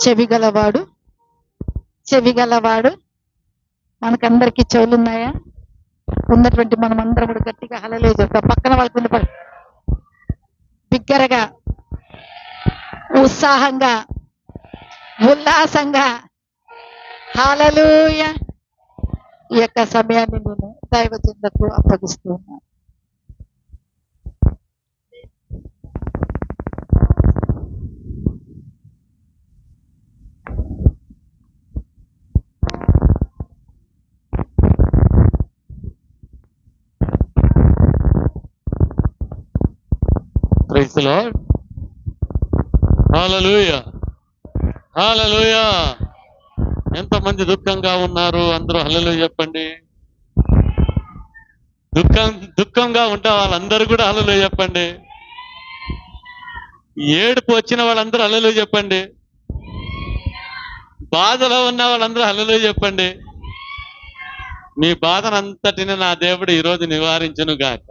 చెవిగలవాడు చెవిగలవాడు మనకందరికి చెవులున్నాయా? ఉన్నటువంటి మనం అందరం కూడా గట్టిగా హల్లెలూయా చెప్తాం. పక్కన వాళ్ళకి వినపడి బిగ్గరగా, ఉత్సాహంగా, ఉల్లాసంగా హల్లెలూయా. ఈ యొక్క సమయాన్ని నేను దైవజనులకు అప్పగిస్తూ ఉన్నాను. Praise the lord. హల్లెలూయా, హల్లెలూయా. ఎంతమంది దుఃఖంగా ఉన్నారు? అందరూ హల్లెలూయా చెప్పండి. దుఃఖంగా ఉంటే వాళ్ళందరూ కూడా హల్లెలూయా చెప్పండి. ఏడుపు వచ్చిన వాళ్ళందరూ హల్లెలూయా చెప్పండి. బాధలో ఉన్న వాళ్ళందరూ హల్లెలూయా చెప్పండి. మీ బాధనంతటిని నా దేవుడు ఈరోజు నివారించును గాక.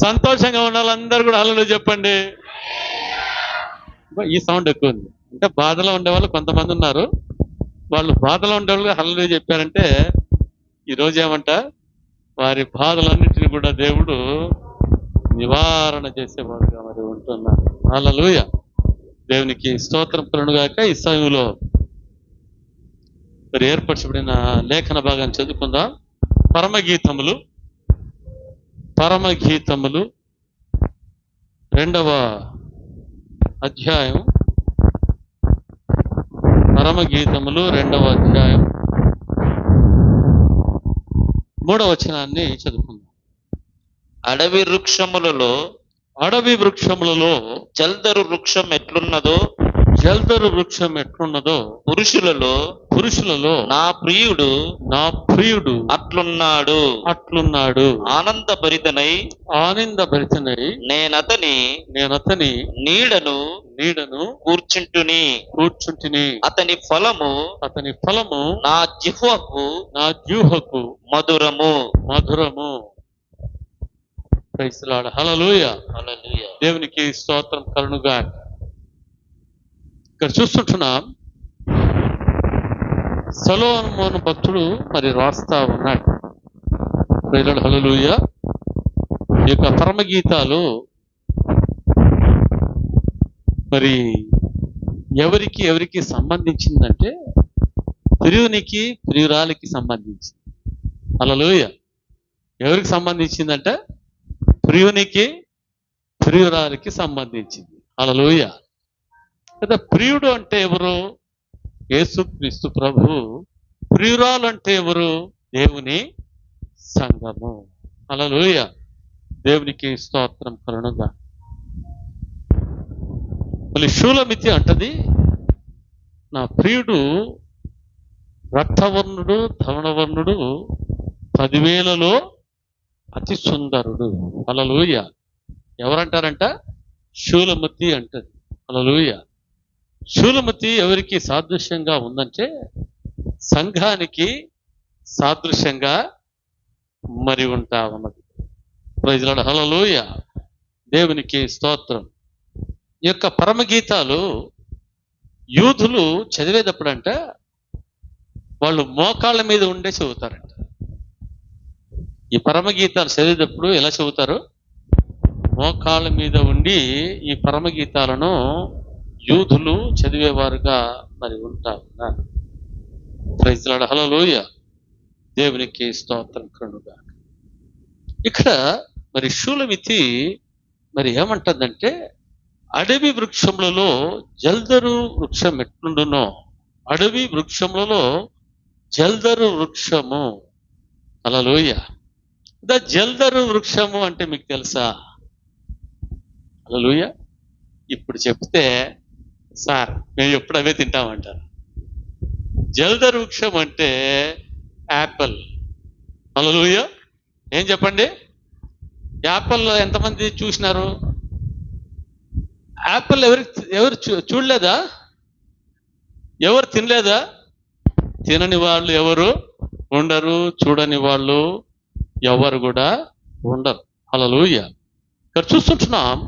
సంతోషంగా ఉన్న వాళ్ళందరూ కూడా హల్లెలూయా చెప్పండి. ఈ సౌండ్ ఎక్కువ ఉంది. అంటే బాధలో ఉండేవాళ్ళు కొంతమంది ఉన్నారు. వాళ్ళు బాధలో ఉండేవాళ్ళు హల్లెలూయా చెప్పారంటే ఈరోజు ఏమంట, వారి బాధలన్నింటినీ కూడా దేవుడు నివారణ చేసేవాడుగా మరి ఉంటున్నాడు. హల్లెలూయా. దేవునికి స్తోత్రం కలుగునుగాక. ఈ సమయంలో మరి ఏర్పరచబడిన లేఖన భాగాన్ని చదువుకుందాం. పరమగీతములు 2వ అధ్యాయం. పరమగీతములు 2వ అధ్యాయం 3వ వచనాన్ని చదువుకుందాం. అడవి వృక్షములలో జల్దరు వృక్షం ఎట్లున్నదో పురుషులలో నా ప్రియుడు అట్లున్నాడు. ఆనందభరితనై నేనతని నీడను కూర్చుంటుని. అతని ఫలము నా జిహ్వకు మధురము. Praise the lord. హల్లెలూయా. దేవునికి స్తోత్రం కలుగునుగాక. ఇక్కడ చూస్తుంటున్నాం, సొలొమోను భక్తుడు మరి రాస్తా ఉన్నాడు. Praise the lord. హల్లెలూయా. ఈ యొక్క పరమగీతాలు మరి ఎవరికి సంబంధించిందంటే ప్రియునికి ప్రియురాలికి సంబంధించింది. హల్లెలూయా. ఎవరికి సంబంధించిందంటే ప్రియునికి ప్రియురాలికి సంబంధించింది. హల్లెలూయా. కదా, ప్రియుడు అంటే ఎవరు? యేసుక్రీస్తు ప్రభు. ప్రియురాలు అంటే ఎవరు? దేవుని సంఘము. హల్లెలూయా. దేవునికి స్తోత్రం కలుగునుగాక. మళ్ళీ షూలమితి అంటది, నా ప్రియుడు రక్తవర్ణుడు, ధవళవర్ణుడు, 10,000లో అతి సుందరుడు. హల్లెలూయా. ఎవరంటారంట? షూలమతి అంటది. హల్లెలూయా. షూలమతి ఎవరికి సాదృశ్యంగా ఉందంటే సంఘానికి సాదృశ్యంగా మరి ఉంటా ఉన్నది. Praise the lord. హల్లెలూయా. దేవునికి స్తోత్రం. ఈ యొక్క పరమగీతాలు యూదులు చదివేటప్పుడంట వాళ్ళు మోకాళ్ళ మీద ఉండే చదువుతారంట. ఈ పరమగీతాలు చదివేటప్పుడు ఎలా చదువుతారు? మోకాళ్ళ మీద ఉండి ఈ పరమగీతాలను యూదులు చదివేవారుగా మరి ఉంటారు. Praise the lord. హల్లెలూయా. దేవునికి స్తోత్రం కలుగునుగాక. ఇక్కడ మరి షూలమితి మరి ఏమంటుందంటే, అడవి వృక్షములలో జల్దరు వృక్షం ఎట్లుండునో, అడవి వృక్షములలో జల్దరు వృక్షము. హల్లెలూయా. జల్దరు వృక్షము అంటే మీకు తెలుసా? హల్లెలూయా. ఇప్పుడు చెప్తే సార్ మేము ఎప్పుడు అవే తింటామంటారు. జల్దరు వృక్షం అంటే యాపిల్. హల్లెలూయా. ఏం చెప్పండి? యాపిల్ ఎంతమంది చూసినారు? యాపిల్ ఎవరు చూడలేదా? ఎవరు తినలేదా? తినని వాళ్ళు ఎవరు ఉండరు, చూడని వాళ్ళు ఎవరు కూడా ఉండరు. హల్లెలూయా. ఇక్కడ చూస్తుంటున్నాం,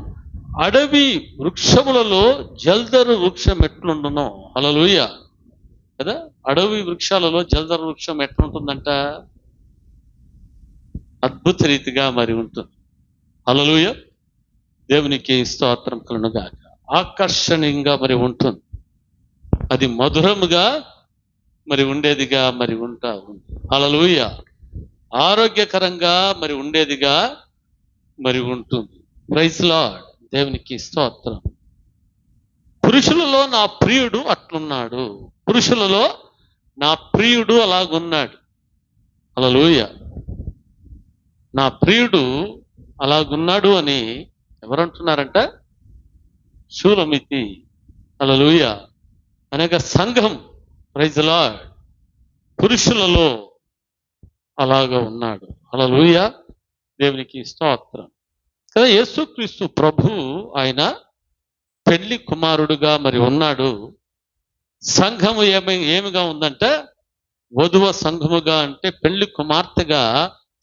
అడవి వృక్షములలో జల్దరు వృక్షం ఎట్లుండునో. హల్లెలూయా. కదా, అడవి వృక్షాలలో జల్దరు వృక్షం ఎట్లుంటుందంట? అద్భుత రీతిగా మరి ఉంటుంది. హల్లెలూయా. దేవునికి స్తోత్రం కలుగునుగాక. ఆకర్షణీయంగా మరి ఉంటుంది. అది మధురముగా మరి ఉండేదిగా మరి ఉంటా ఉంది. హల్లెలూయా. ఆరోగ్యకరంగా మరి ఉండేదిగా మరి ఉంటుంది. Praise lord. దేవునికి స్తోత్రం. పురుషులలో నా ప్రియుడు అట్లున్నాడు. పురుషులలో నా ప్రియుడు అలాగున్నాడు. హల్లెలూయా. నా ప్రియుడు అలాగున్నాడు అని ఎవరంటున్నారంట? షూలమితి. హల్లెలూయా. అనేక సంఘం. Praise lord. పురుషులలో అలాగా ఉన్నాడు. హల్లెలూయా. దేవునికి స్తోత్రం. కదా, యేసుక్రీస్తు ప్రభు ఆయన పెళ్లి కుమారుడుగా మరి ఉన్నాడు. సంఘము ఏమిగా ఉందంటే వధువ సంఘముగా, అంటే పెళ్లి కుమార్తెగా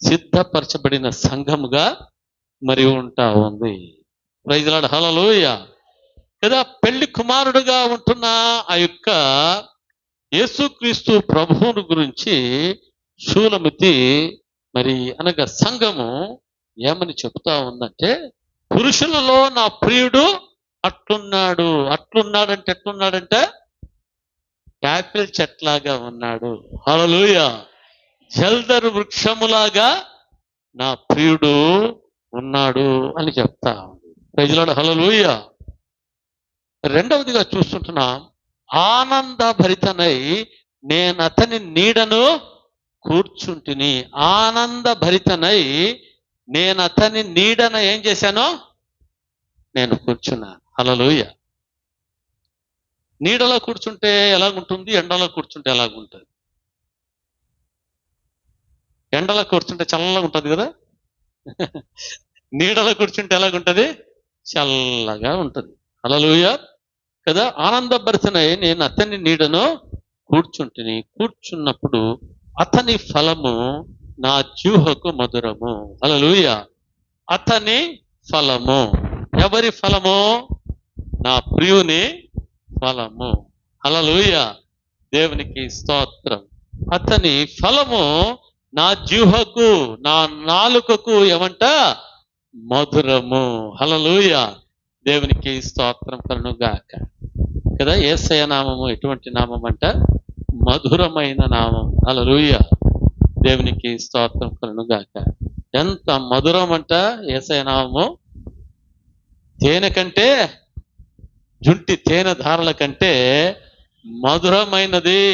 సిద్ధపరచబడిన సంఘముగా మరి ఉంటా ఉంది. Praise lord. హల్లెలూయా. కదా, పెళ్లి కుమారుడుగా ఉంటున్న ఆ యొక్క యేసుక్రీస్తు ప్రభువును గురించి షూలమితి మరి అనగా సంఘము ఏమని చెప్తా ఉందంటే, పురుషులలో నా ప్రియుడు అట్లున్నాడు. అట్లున్నాడంటే ఎట్లున్నాడంటే యాపిల్ చెట్లాగా ఉన్నాడు. హల్లెలూయా. జల్దరు వృక్షములాగా నా ప్రియుడు ఉన్నాడు అని చెప్తా ఉంది. Praise lord. హల్లెలూయా. రెండవదిగా చూస్తుంటున్నాం, ఆనందభరితనై నేను అతని నీడను కూర్చుంటిని. ఆనందభరితనై నేను అతని నీడన ఏం చేశాను? నేను కూర్చున్నాను. హల్లెలూయా. నీడలో కూర్చుంటే ఎలాగుంటుంది? ఎండలో కూర్చుంటే ఎలాగుంటుంది? ఎండలో కూర్చుంటే చల్లగా ఉంటుంది కదా. నీడలో కూర్చుంటే ఎలాగుంటది? చల్లగా ఉంటుంది. హల్లెలూయా. కదా, ఆనందభరితనై నేను అతని నీడను కూర్చుంటిని. కూర్చున్నప్పుడు అతని ఫలము నా జీవకు మధురము. హల్లెలూయా. అతని ఫలము. ఎవరి ఫలము? నా ప్రియుని ఫలము. హల్లెలూయా. దేవునికి స్తోత్రం. అతని ఫలము నా జీవకు, నా నాలుకకు ఏమంట? మధురము. హల్లెలూయా. దేవునికి స్తోత్రం కలుగునుగాక. కదా, యేసయ్య నామము ఎటువంటి నామం అంట? మధురమైన నామం. హల్లెలూయా. దేవునికి స్తోత్రం కలుగునుగాక. ఎంత మధురం అంట యేసయ్య నామము. తేనె కంటే, జుంటి తేనె ధారల కంటే మధురమైనది.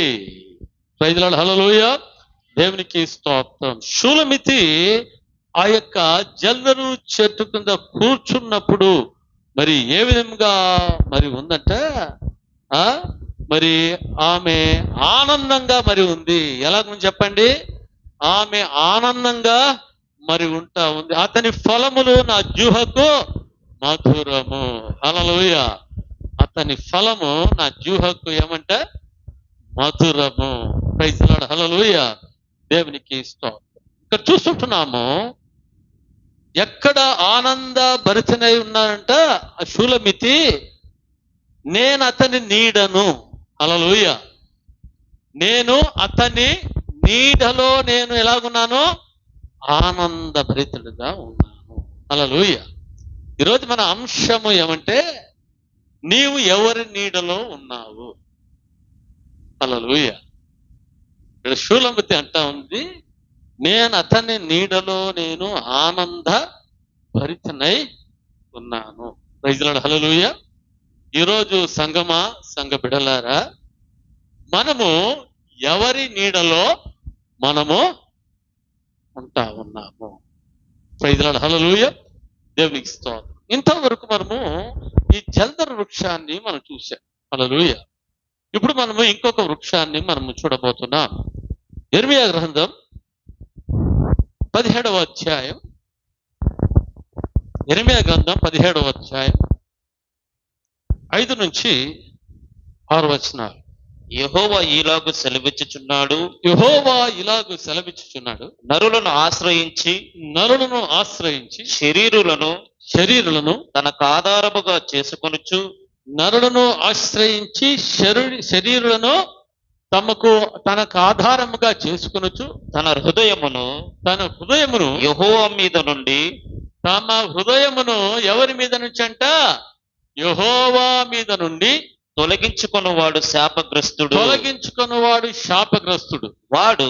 Praise lord. హల్లెలూయా. దేవునికి స్తోత్రం. షూలమితి ఆ యొక్క జల్దరు చెట్టు కింద కూర్చున్నప్పుడు మరి ఏ విధంగా మరి ఉందంటే మరి ఆమె ఆనందంగా మరి ఉంది. ఎలాగని చెప్పండి? ఆమె ఆనందంగా మరి ఉంటా ఉంది. అతని ఫలములు నా జీవకు మధురము. హల్లెలూయా. అతని ఫలము నా జీవకు ఏమంటే? మధురము. Praise lord. హల్లెలూయా. దేవునికి స్తోత్రం. ఇక్కడ చూస్తుంటున్నాము, ఎక్కడ ఆనంద భరితనై ఉన్నారంట ఆ షూలమితి. నేను అతని నీడను. హల్లెలూయా. నేను అతని నీడలో నేను ఎలాగున్నాను? ఆనంద భరితుడుగా ఉన్నాను. హల్లెలూయా. ఈరోజు మన అంశము ఏమంటే, నీవు ఎవరి నీడలో ఉన్నావు? హల్లెలూయా. ఇక్కడ షూలమితి అంటా ఉంది, నేను అతని నీడలో నేను ఆనంద భరితనై ఉన్నాను. Praise lord. హల్లెలూయా. ఈరోజు సంఘమా, సంఘ బిడ్డలారా, మనము ఎవరి నీడలో మనము ఉంటా ఉన్నాము? Praise lord. హల్లెలూయా. దేవునికి స్తోత్రం. ఇంతవరకు మనము ఈ జల్దరు వృక్షాన్ని మనం చూసాం. హల్లెలూయా. ఇప్పుడు మనము ఇంకొక వృక్షాన్ని మనము చూడబోతున్నాం. యెర్మీయా గ్రంథం 17వ అధ్యాయం. యెర్మీయా గ్రంథం 17వ అధ్యాయం 5 నుంచి 6 వచనాలు. యెహోవా ఈలాగు సెలవిచ్చుచున్నాడు, యెహోవా ఇలాగు సెలవిచ్చుచున్నాడు, నరులను ఆశ్రయించి నరులను ఆశ్రయించి శరీరులను తనకు ఆధారముగా చేసుకొనుచు నరులను ఆశ్రయించి శరీరులను తనకు ఆధారముగా చేసుకొనుచు తన హృదయమును యెహోవా మీద నుండి తమ హృదయమును ఎవరి మీద నుంచి అంట? యెహోవా మీద నుండి తొలగించుకొనువాడు శాపగ్రస్తుడు. వాడు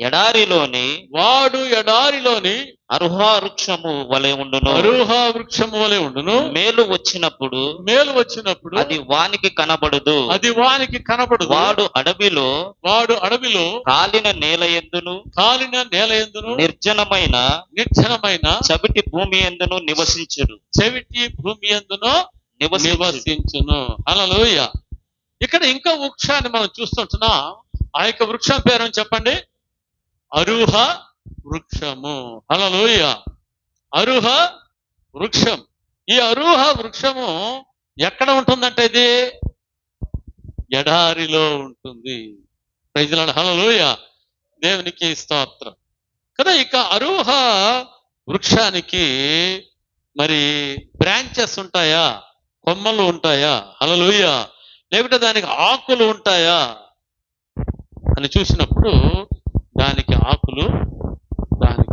ఎడారిలోని అరుహా వృక్షము వలె ఉండును. మేలు వచ్చినప్పుడు అది వానికి కనబడదు. వాడు అడవిలో కాలిన నేల యందును నిర్జనమైన చవిటి భూమి యందును నివసించును. హల్లెలూయా. ఇక్కడ ఇంకో వృక్షాన్ని మనం చూస్తుంటున్నాం. ఆ యొక్క వృక్షం పేరు చెప్పండి. అరుహ వృక్షము. హల్లెలూయా. అరుహ వృక్షం. ఈ అరుహ వృక్షము ఎక్కడ ఉంటుందంటే ఇది ఎడారిలో ఉంటుంది. Praise the lord. హల్లెలూయా. దేవునికి స్తోత్రం కదా. ఇక అరుహ వృక్షానికి మరి బ్రాంచెస్ ఉంటాయా, కొమ్మలు ఉంటాయా? హల్లెలూయా. లేకుంటే దానికి ఆకులు ఉంటాయా అని చూసినప్పుడు దానికి ఆకులు ఉండవు.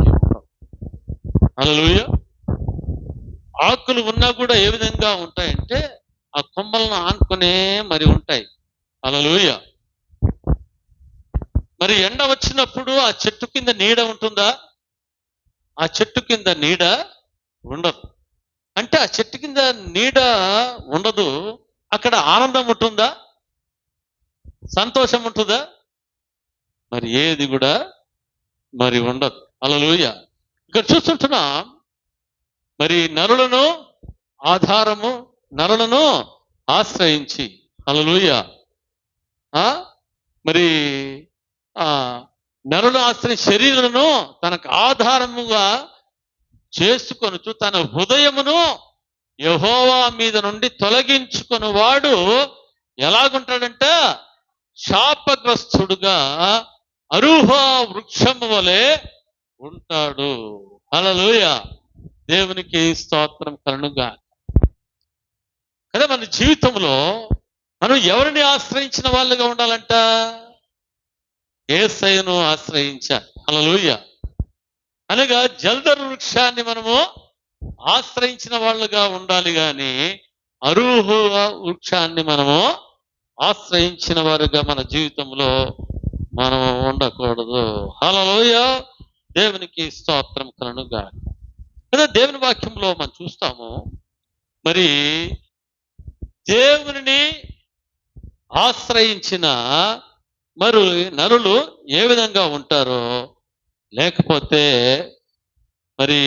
హల్లెలూయా. ఆకులు ఉన్నా కూడా ఏ విధంగా ఉంటాయంటే ఆ కొమ్మలను ఆనుకునే మరి ఉంటాయి. హల్లెలూయా. మరి ఎండ వచ్చినప్పుడు ఆ చెట్టు కింద నీడ ఉంటుందా? ఆ చెట్టు కింద నీడ ఉండదు. అంటే ఆ చెట్టు కింద నీడ ఉండదు. అక్కడ ఆనందం ఉంటుందా? సంతోషం ఉంటుందా? మరి ఏది కూడా మరి ఉండదు. హల్లెలూయా. ఇక్కడ చూస్తుంటున్నాం మరి నరులను ఆశ్రయించి హల్లెలూయా మరి నరులను ఆశ్రయించి శరీరులను తనకు ఆధారముగా చేసుకొనుచు తన హృదయమును యెహోవా మీద నుండి తొలగించుకుని వాడు ఎలాగుంటాడంట? శాపగ్రస్తుడుగా అరుహ వృక్షము వలె ఉంటాడు. హల్లెలూయా. దేవునికి స్తోత్రం కలుగుగా. కదా మన జీవితంలో మనం ఎవరిని ఆశ్రయించిన వాళ్ళుగా ఉండాలంట? యేసయ్యను ఆశ్రయించాలి. హల్లెలూయా. అనగా జల్దరు వృక్షాన్ని మనము ఆశ్రయించిన వాళ్ళుగా ఉండాలి గాని అరుహ వృక్షాన్ని మనము ఆశ్రయించిన వారుగా మన జీవితంలో మనం ఉండకూడదు. హల్లెలూయా. దేవునికి స్తోత్రం కలుగుగా. కదా దేవుని వాక్యంలో మనం చూస్తాము మరి దేవుని ఆశ్రయించిన నరులు ఏ విధంగా ఉంటారో, లేకపోతే మరి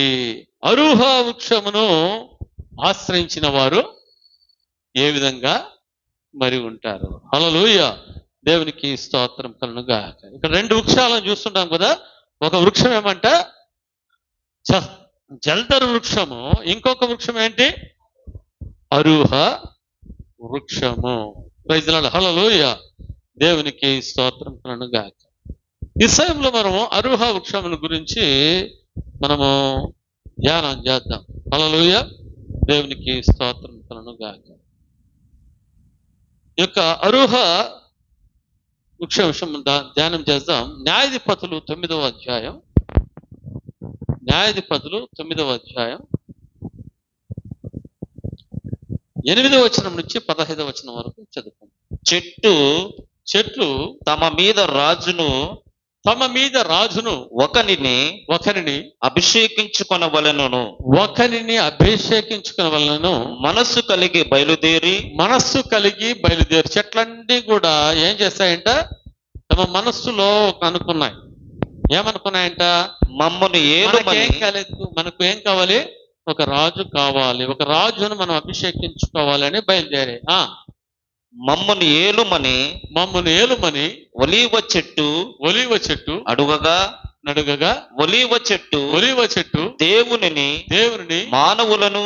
అరుహ వృక్షమును ఆశ్రయించిన వారు ఏ విధంగా మరి ఉంటారు. హల్లెలూయా. దేవునికి స్తోత్రం కలుగుగా. ఇక్కడ రెండు వృక్షాలను చూస్తుంటాం కదా. ఒక వృక్షం ఏమంట? జల్దరు వృక్షము. ఇంకొక వృక్షం ఏంటి? అరుహ వృక్షము. Praise the lord. హల్లెలూయా. దేవునికి స్తోత్రం కలుగుగా. ఈ సమయంలో మనము అరుహ వృక్షముల గురించి మనము ధ్యానం చేద్దాం. హల్లెలూయా. దేవునికి స్తోత్రం కలుగుగా. ఈ యొక్క అరుహ వృక్ష విషయం ధ్యానం చేద్దాం. న్యాయాధిపతులు 9వ అధ్యాయం. న్యాయాధిపతులు 9వ అధ్యాయం 8వ వచనం నుంచి 15వ వచనం వరకు చదువుతాం. చెట్లు తమ మీద రాజును ఒకరిని అభిషేకించుకొనవలెను. మనస్సు కలిగి బయలుదేరి చెట్లన్నీ కూడా ఏం చేస్తాయంట? తమ మనస్సులో అనుకున్నాయి. ఏమనుకున్నాయంట? మనకు ఏం కావాలి? ఒక రాజు కావాలి. ఒక రాజును మనం అభిషేకించుకోవాలని బయలుదేరి నడుగగా ఒలీవ చెట్టు దేవునిని మానవులను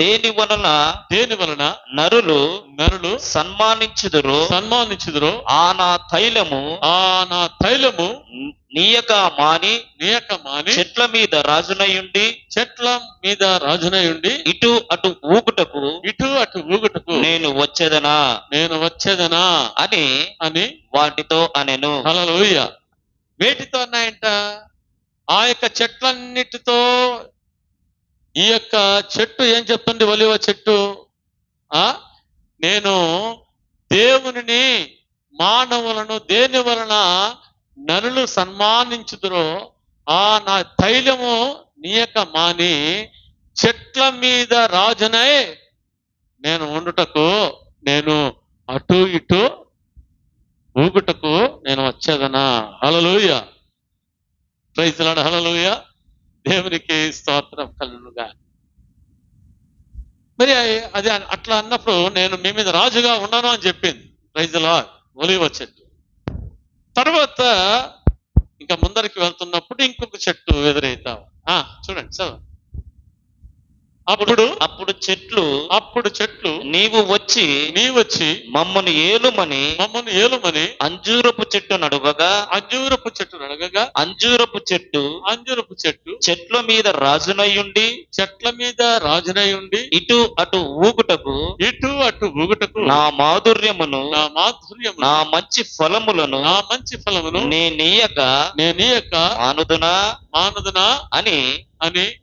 దేని వలన నరులు సన్మానించుదురో ఆ నా తైలము నీయక మాని చెట్ల మీద రాజునయుండి ఇటు అటు ఊగుటకు నేను వచ్చేదనా అని వాటితో అనెను. హల్లెలూయా. వేటితో అన్నాయంట? ఆ యొక్క చెట్లన్నిటితో ఈ యొక్క చెట్టు ఏం చెప్తుంది? ఒలివ చెట్టు నేను దేవునిని మానవులను దేని వలన నరులు సన్మానించుదురో ఆ నా తైలము నీయక మాని చెట్ల మీద రాజునై నేను ఉండుటకు నేను అటు ఇటు ఊగుటకు నేను వచ్చేదనా. హల్లెలూయా. Praise the lord. హల్లెలూయా. దేవునికి స్తోత్రం కలుగునుగా. మరి అది అట్లా అన్నప్పుడు నేను మీ మీద రాజుగా ఉండను అని చెప్పింది. Praise the lord. ఒలీవ చెట్టు. తర్వాత ఇంకా ముందరికి వెళ్తున్నప్పుడు ఇంకొక చెట్టు ఎదురైతావు. చూడండి సార్. అప్పుడు చెట్లు నీవు వచ్చి మమ్మను ఏలుమని అంజూరపు చెట్టు నడుగగా అంజూరపు చెట్టు చెట్ల మీద రాజునయుండి ఇటు అటు ఊగుటకు నా మాధుర్యమును నా మంచి ఫలములను నేనీయక మానుదునా అని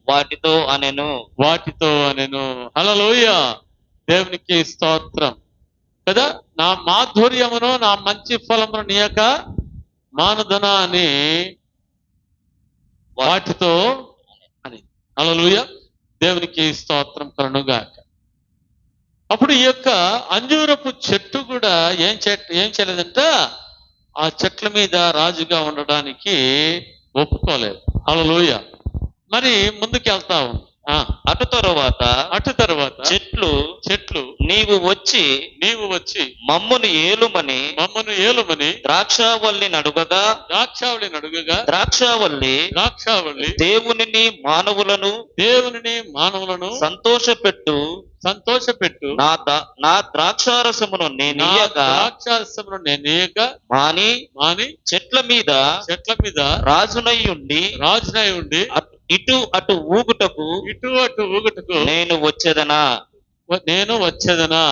వాటితో అనెను. హల్లెలూయా. దేవునికి స్తోత్రం కదా. నా మాధుర్యమును నా మంచి ఫలమును నీయక మానుదన అని వాటితో అని. హల్లెలూయా. దేవునికి స్తోత్రం కలుగునుగాక. అప్పుడు ఈ యొక్క అంజూరపు చెట్టు కూడా ఏం చేయలేదంట? ఆ చెట్ల మీద రాజుగా ఉండడానికి ఒప్పుకోలేదు. హల్లెలూయా. మరి ముందుకు వెళ్తా ఉంది. అటు తరువాత చెట్లు నీవు వచ్చి మమ్మును ఏలుమని ద్రాక్షావల్లి నడుగగా ద్రాక్షావల్లి దేవునిని మానవులను సంతోషపెట్టు నా ద్రాక్షారసమును నేనీయక మాని చెట్ల మీద రాజునయుండి ఇటు అటు ఊగుటకు నేను వచ్చేదనా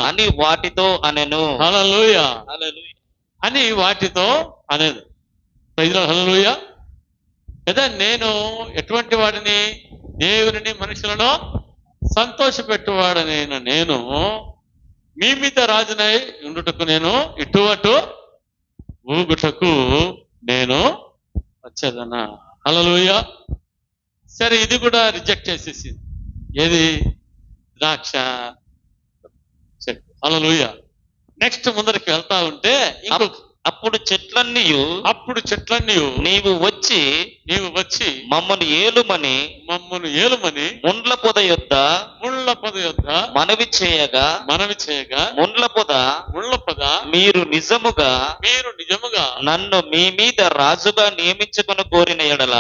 అని వాటితో అనెను. హల్లెలూయా. అని వాటితో అనేది. హల్లెలూయా కదా. నేను ఎటువంటి వాడిని? దేవుని మనుషులను సంతోషపెట్టువాడనైన నేను మీ మీద రాజునై ఉండుటకు నేను ఇటు అటు ఊగుటకు నేను వచ్చేదనా. హల్లెలూయా. సరే, ఇది కూడా రిజెక్ట్ చేసేసింది. ఏది? ద్రాక్ష చెట్టు. హల్లెలూయా. నెక్స్ట్ ముందరికి వెళ్తా ఉంటే అప్పుడు చెట్లన్నీ నీవు వచ్చి మమ్మను ఏలుమని ముండ్ల పొద యొద్ద మనవి చేయగా ముండ్ల పొద మీరు నిజముగా నన్ను మీ మీద రాజుగా నియమించుకొని కోరిన ఎడల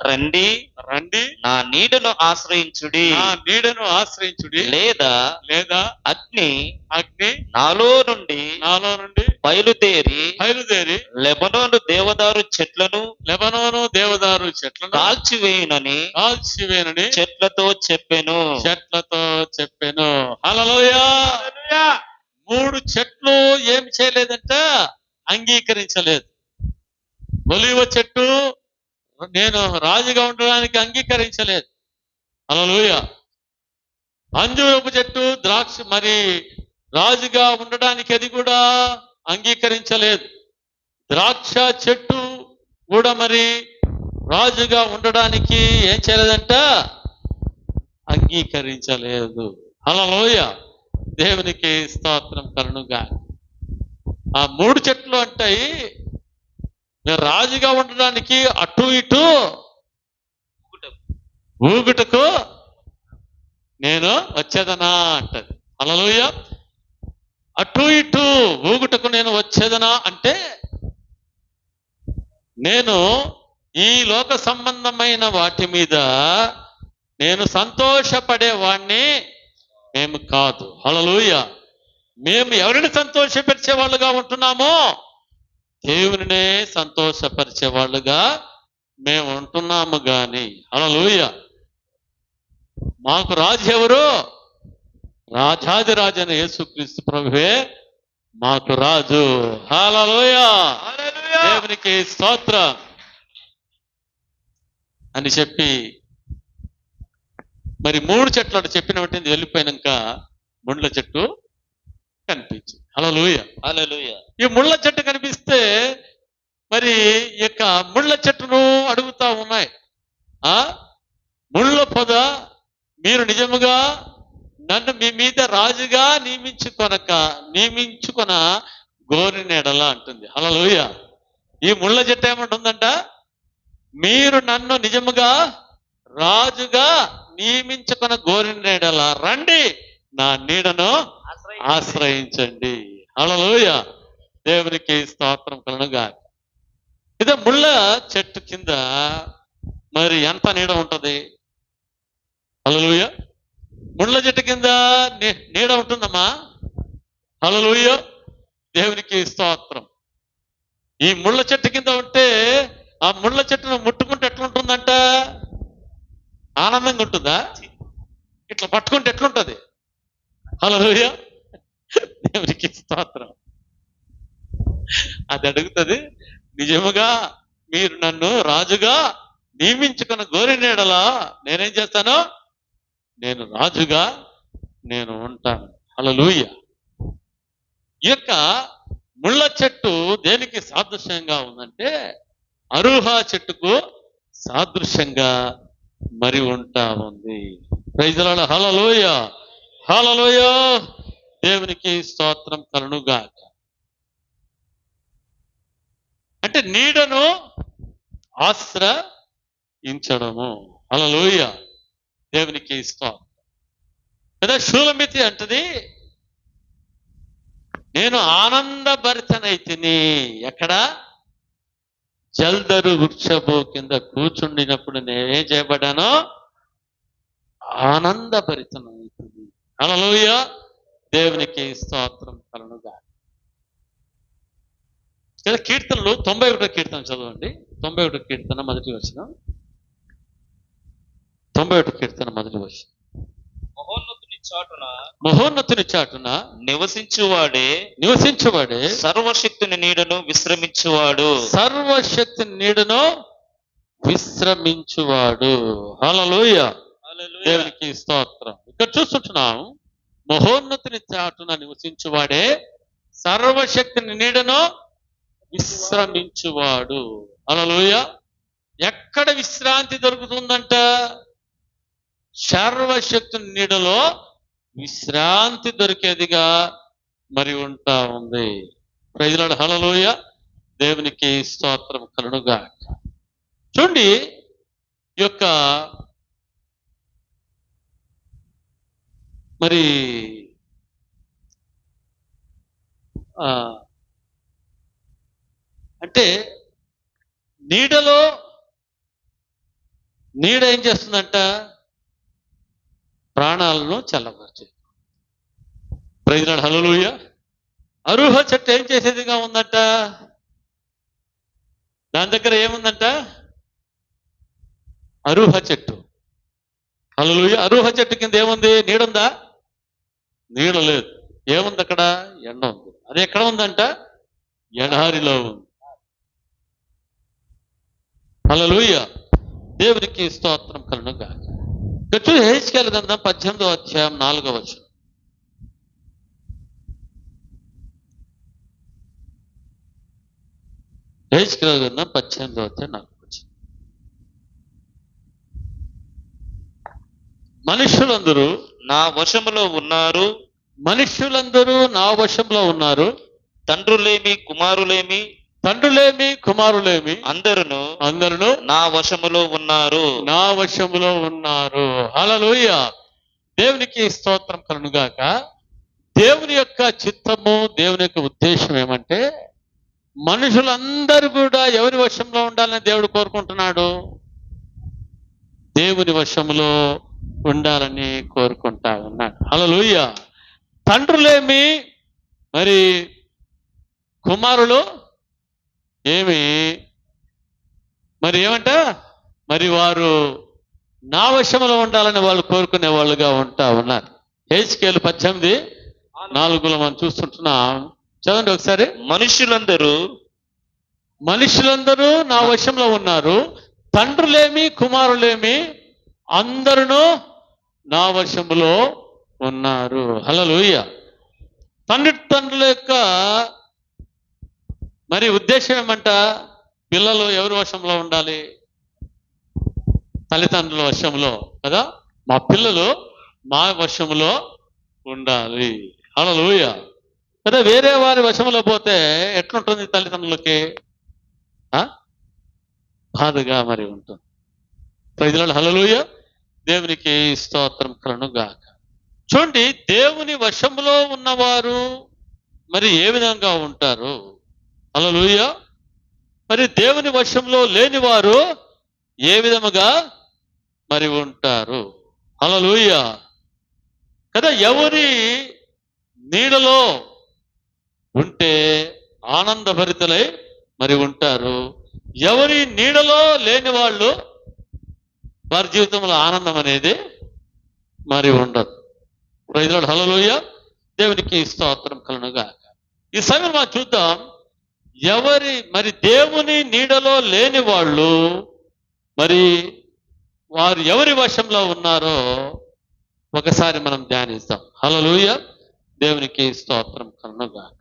రండి నా నీడను ఆశ్రయించుడి లేదా అగ్ని నాలో నుండి బయలుదేరి లెబనోను దేవదారు చెట్లను కాల్చివేయునని చెట్లతో చెప్పెను. హల్లెలూయా. 3 చెట్లు ఏం చేయలేదంట? అంగీకరించలేదు. ఒలీవ చెట్టు నేను రాజుగా ఉండడానికి అంగీకరించలేదు. హల్లెలూయా. అంజూరపు చెట్టు మరి రాజుగా ఉండడానికి అది కూడా అంగీకరించలేదు. ద్రాక్ష చెట్టు కూడా మరి రాజుగా ఉండడానికి ఏం చేయలేదంట? అంగీకరించలేదు. హల్లెలూయా. దేవునికి స్తోత్రం కలుగునుగాక. ఆ 3 చెట్లు అంటాయి నేను రాజుగా ఉండడానికి అటు ఇటు ఊగుటకు నేను వచ్చేదనా అంటది. హల్లెలూయా. అటు ఇటు ఊగుటకు నేను వచ్చేదనా అంటే నేను ఈ లోక సంబంధమైన వాటి మీద నేను సంతోషపడేవాణ్ణి మేము కాదు. హల్లెలూయా. మేము ఎవరిని సంతోషపరిచే వాళ్ళుగా ఉంటున్నామో దేవునినే సంతోషపరిచే వాళ్ళుగా మేము ఉంటున్నాము గాని. హల్లెలూయా. మాకు రాజు ఎవరు? రాజాదిరాజైన యేసుక్రీస్తు ప్రభువే మాకు రాజు. హల్లెలూయా. దేవునికి స్తోత్రం అని చెప్పి మరి 3 చెట్లు అటు చెప్పిన వెంటనే వెళ్ళిపోయినాక ముళ్ళ చెట్టు కనిపించింది. హల్లెలూయా. హల్లెలూయా. ఈ ముళ్ళ చెట్టు కనిపిస్తే మరి ఈ యొక్క ముళ్ళ చెట్టును అడుగుతా ఉన్నాయి, ముళ్ళ పొద మీరు నిజముగా నన్ను మీ మీద రాజుగా నియమించుకొన గోరినెడల అంటుంది. హల్లెలూయా. ఈ ముళ్ళ చెట్టు ఏమంటుందంట? మీరు నన్ను నిజముగా రాజుగా నియమించుకొన గోరినెడల రండి, నా నీడను ఆశ్రయించండి. హల్లెలూయా. దేవునికి స్తోత్రం కలుగునుగాక. ఇదే ముళ్ళ చెట్టు కింద మరి ఎంత నీడ ఉంటది? హల్లెలూయా. ముళ్ళ చెట్టు కింద నీడ ఉంటుందమ్మా. హల్లెలూయా. దేవునికి స్తోత్రం. ఈ ముళ్ళ చెట్టు కింద ఉంటే ఆ ముళ్ళ చెట్టును ముట్టుకుంటే ఎట్లుంటుందంట? ఆనందంగా ఉంటుందా? ఇట్లా పట్టుకుంటే ఎట్లుంటది? హల్లెలూయా. దేవునికి స్తోత్రం. అది అడుగుతుంది, నిజముగా మీరు నన్ను రాజుగా నియమించుకున్న గోరినెడలా నేనేం చేస్తాను? నేను రాజుగా నేను ఉంటాను. హల్లెలూయా. ఈ యొక్క ముళ్ళ చెట్టు దేనికి సాదృశ్యంగా ఉందంటే అరుహా చెట్టుకు సాదృశ్యంగా మరి ఉంటా ఉంది. Praise the lord. హల్లెలూయా. హల్లెలూయా. దేవునికి స్తోత్రం కలుగునుగాక. అంటే నీడను ఆశ్రయించడము. హల్లెలూయా. దేవునికి స్తోత్రం. కదా షూలమితి అంటది, నేను ఆనందభరితనైతిని. ఎక్కడ? జల్దరు వృక్షము కింద కూర్చుండినప్పుడు నేనేం చేయబడ్డానో ఆనందభరితనైతిని. హల్లెలూయా. దేవునికి స్తోత్రం కలుగునుగాక. కీర్తనలు 91వ కీర్తన చదవండి. 91వ కీర్తన మొదటి వచనం. 91వ కీర్తన మొదటి వచనం. మహోన్నతుని చాటున నివసించువాడే సర్వశక్తుని నీడను విశ్రమించువాడు. సర్వశక్తిని నీడను విశ్రమించువాడు. హల్లెలూయా. దేవునికి స్తోత్రం. ఇక్కడ చూస్తుంటున్నాం, మహోన్నతుని చాటున నివసించువాడే సర్వశక్తిని నీడను విశ్రమించువాడు. హల్లెలూయా. ఎక్కడ విశ్రాంతి దొరుకుతుందంట? సర్వశక్తుని నీడలో విశ్రాంతి దొరికేదిగా మరి ఉంటా ఉంది. Praise the lord. హల్లెలూయా. దేవునికి స్తోత్రం కలుగునుగాక. చూడండి, ఈ యొక్క మరి అంటే నీడ ఏం చేస్తుందంట? ప్రాణాలను చల్లబరిచేది. Praise the lord. హల్లెలూయా. అరుహ చెట్టు ఏం చేసేదిగా ఉందంట? దాని దగ్గర ఏముందంట? అరుహ చెట్టు. హల్లెలూయా. అరుహ చెట్టు కింద ఏముంది? నీడుందా? నీడ లేదు. ఏముంది అక్కడ? ఎండ ఉంది. అది ఎక్కడ ఉందంట? ఎడారిలో ఉంది. హల్లెలూయా. దేవునికి స్తోత్రం కలుగునుగాక. యెహెజ్కేలు గ్రంథం 18వ అధ్యాయం 4వ వచనం. యెహెజ్కేలు గ్రంథం 18వ అధ్యాయం 4వ వచనం. మనుషులందరూ నా వశములో ఉన్నారు. మనుషులందరూ నా వశంలో ఉన్నారు. తండ్రులేమి కుమారులేమి అందరూ నా వశములో ఉన్నారు. నా వశములో ఉన్నారు. హల్లెలూయా. దేవునికి స్తోత్రం కలుగునుగాక. దేవుని యొక్క చిత్తము, దేవుని యొక్క ఉద్దేశం ఏమంటే మనుషులందరూ కూడా ఎవరి వశంలో ఉండాలని దేవుడు కోరుకుంటున్నాడు? దేవుని వశంలో ఉండాలని కోరుకుంటా ఉన్నాడు. హల్లెలూయా. తండ్రులేమి, మరి కుమారులు ఏమి, మరి ఏమంట, మరి వారు నా వశంలో ఉండాలని వాళ్ళు కోరుకునే వాళ్ళుగా ఉంటా ఉన్నారు. హెజ్కేలు 18:4 మనం చూస్తుంటున్నాం. చదవండి ఒకసారి. మనుషులందరూ నా వశంలో ఉన్నారు, తండ్రులేమి కుమారులేమి అందరూ నా వశములో ఉన్నారు. హల్లెలూయా. తండ్రుల యొక్క మరి ఉద్దేశం ఏమంట? పిల్లలు ఎవరి వశంలో ఉండాలి? తల్లిదండ్రుల వశంలో కదా. మా పిల్లలు మా వశంలో ఉండాలి. హల్లెలూయా కదా. వేరే వారి వశంలో పోతే ఎట్లుంటుంది? తల్లిదండ్రులకి బాధగా మరి ఉంటుంది. ప్రజలు హల్లెలూయా. దేవునికి స్తోత్రం కలుగును గాక. చూడండి, దేవుని వశంలో ఉన్నవారు మరి ఏ విధంగా ఉంటారు? హల్లెలూయా. మరి దేవుని వశంలో లేని వారు ఏ విధముగా మరి ఉంటారు? హల్లెలూయా కదా. ఎవరి నీడలో ఉంటే ఆనందభరితులై మరి ఉంటారు, ఎవరి నీడలో లేని వాళ్ళు వారి జీవితంలో ఆనందం అనేది మరి ఉండదు. Praise lord. హల్లెలూయా. దేవునికి స్తోత్రం కలుగును గాక. ఈ సమయం మనం చూద్దాం, మరి దేవుని నీడలో లేని వాళ్ళు మరి వారు ఎవరి వశంలో ఉన్నారో ఒకసారి మనం ధ్యానిస్తాం. హల్లెలూయా. దేవునికి స్తోత్రం కలుగును గాక.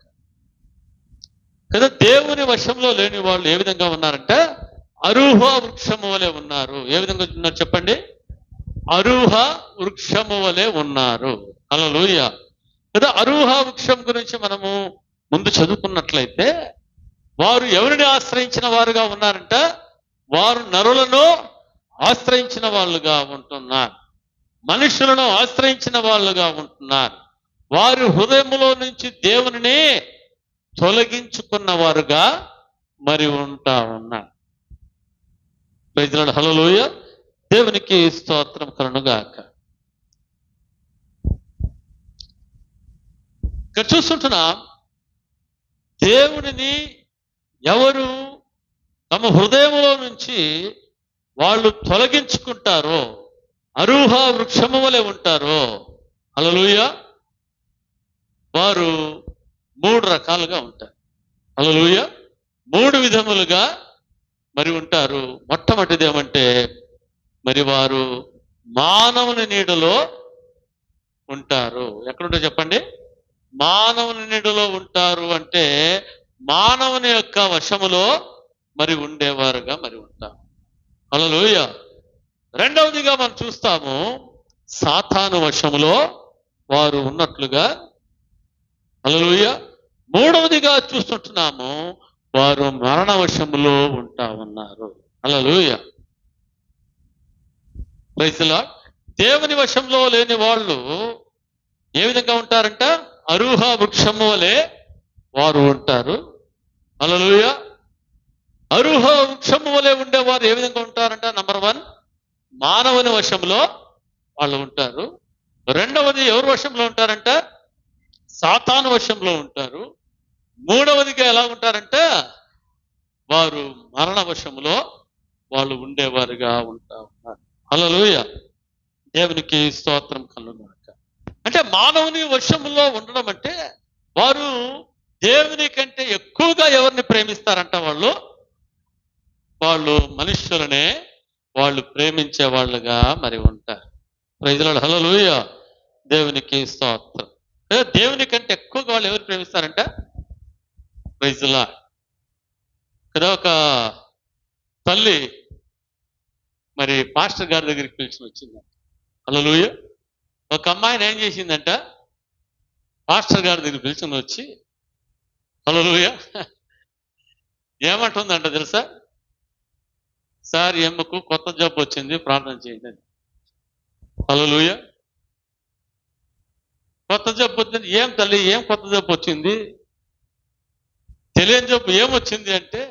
కదా, దేవుని వశంలో లేని వాళ్ళు ఏ విధంగా ఉన్నారంటే అరూహ వృక్షము వలె ఉన్నారు. ఏ విధంగా ఉన్నారు చెప్పండి? అరూహ వృక్షము వలె ఉన్నారు. హల్లెలూయా కదా. అరూహ వృక్షం గురించి మనము ముందు చదువుకున్నట్లయితే వారు ఎవరిని ఆశ్రయించిన వారుగా ఉన్నారంట? వారు నరులను ఆశ్రయించిన వాళ్ళుగా ఉంటున్నారు, మనుషులను ఆశ్రయించిన వాళ్ళుగా ఉంటున్నారు. వారు హృదయములో నుంచి దేవునిని తొలగించుకున్న వారుగా మరి ఉంటా ఉన్నారు. Praise lord. హల్లెలూయా. దేవునికి స్తోత్రం కలుగును గాక. ఇక్కడ చూస్తుంటున్నాం, దేవుడిని ఎవరు తమ హృదయంలో నుంచి వాళ్ళు తొలగించుకుంటారో, అరూహ వృక్షము వలె ఉంటారో, హల్లెలూయా, వారు 3 రకాలుగా ఉంటారు. హల్లెలూయా. 3 విధములుగా మరి ఉంటారు. మొట్టమొదటిది ఏమంటే మరి వారు మానవుని నీడలో ఉంటారు. ఎక్కడుంటారు చెప్పండి? మానవుని నీడలో ఉంటారు అంటే మానవుని యొక్క వశములో మరి ఉండేవారుగా మరి ఉంటారు. హల్లెలూయా. రెండవదిగా మనం చూస్తాము, సాతాను వశములో వారు ఉన్నట్లుగా. హల్లెలూయా. మూడవదిగా చూస్తుంటున్నాము, వారు మరణ వశములో ఉంటా ఉన్నారు. హల్లెలూయా. Praise lord. దేవుని వశంలో లేని వాళ్ళు ఏ విధంగా ఉంటారంట? అరూహ వృక్షము వలె వారు ఉంటారు. హల్లెలూయా. అరూహ వృక్షము వలె ఉండేవారు ఏ విధంగా ఉంటారంట? నంబర్ 1, మానవుని వశంలో వాళ్ళు ఉంటారు. రెండవది ఎవరి వశంలో ఉంటారంట? సాతాను వశంలో ఉంటారు. మూడవదిగా ఎలా ఉంటారంటే వారు మరణ వశములో వాళ్ళు ఉండేవారుగా ఉంటా ఉన్నారు. హల్లెలూయా. దేవునికి స్తోత్రం కలుగును గాక. అంటే మానవుని వశములో ఉండడం అంటే వారు దేవుని కంటే ఎక్కువగా ఎవరిని ప్రేమిస్తారంట? వాళ్ళు మనుష్యులనే వాళ్ళు ప్రేమించే వాళ్ళుగా మరి ఉంటారు. Praise lord. హల్లెలూయా. దేవునికి స్తోత్రం. దేవుని కంటే ఎక్కువగా వాళ్ళు ఎవరు ప్రేమిస్తారంట? Praise lord. కదా, ఒక తల్లి మరి పాస్టర్ గారి దగ్గరికి పిలిచి వచ్చిందంట. హల్లెలూయా. ఒక అమ్మాయిని ఏం చేసిందంట? పాస్టర్ గారి దగ్గర పిలిచి వచ్చి, హల్లెలూయా, ఏమంటుందంట తెలుసా? సార్, ఎమ్మకు కొత్త జబ్బు వచ్చింది, ప్రార్థన చేయండి. హల్లెలూయా. కొత్త జబ్బు వచ్చింది. ఏం తల్లి, ఏం కొత్త జబ్బు వచ్చింది? తెలియని జబ్బు ఏమొచ్చింది అంటే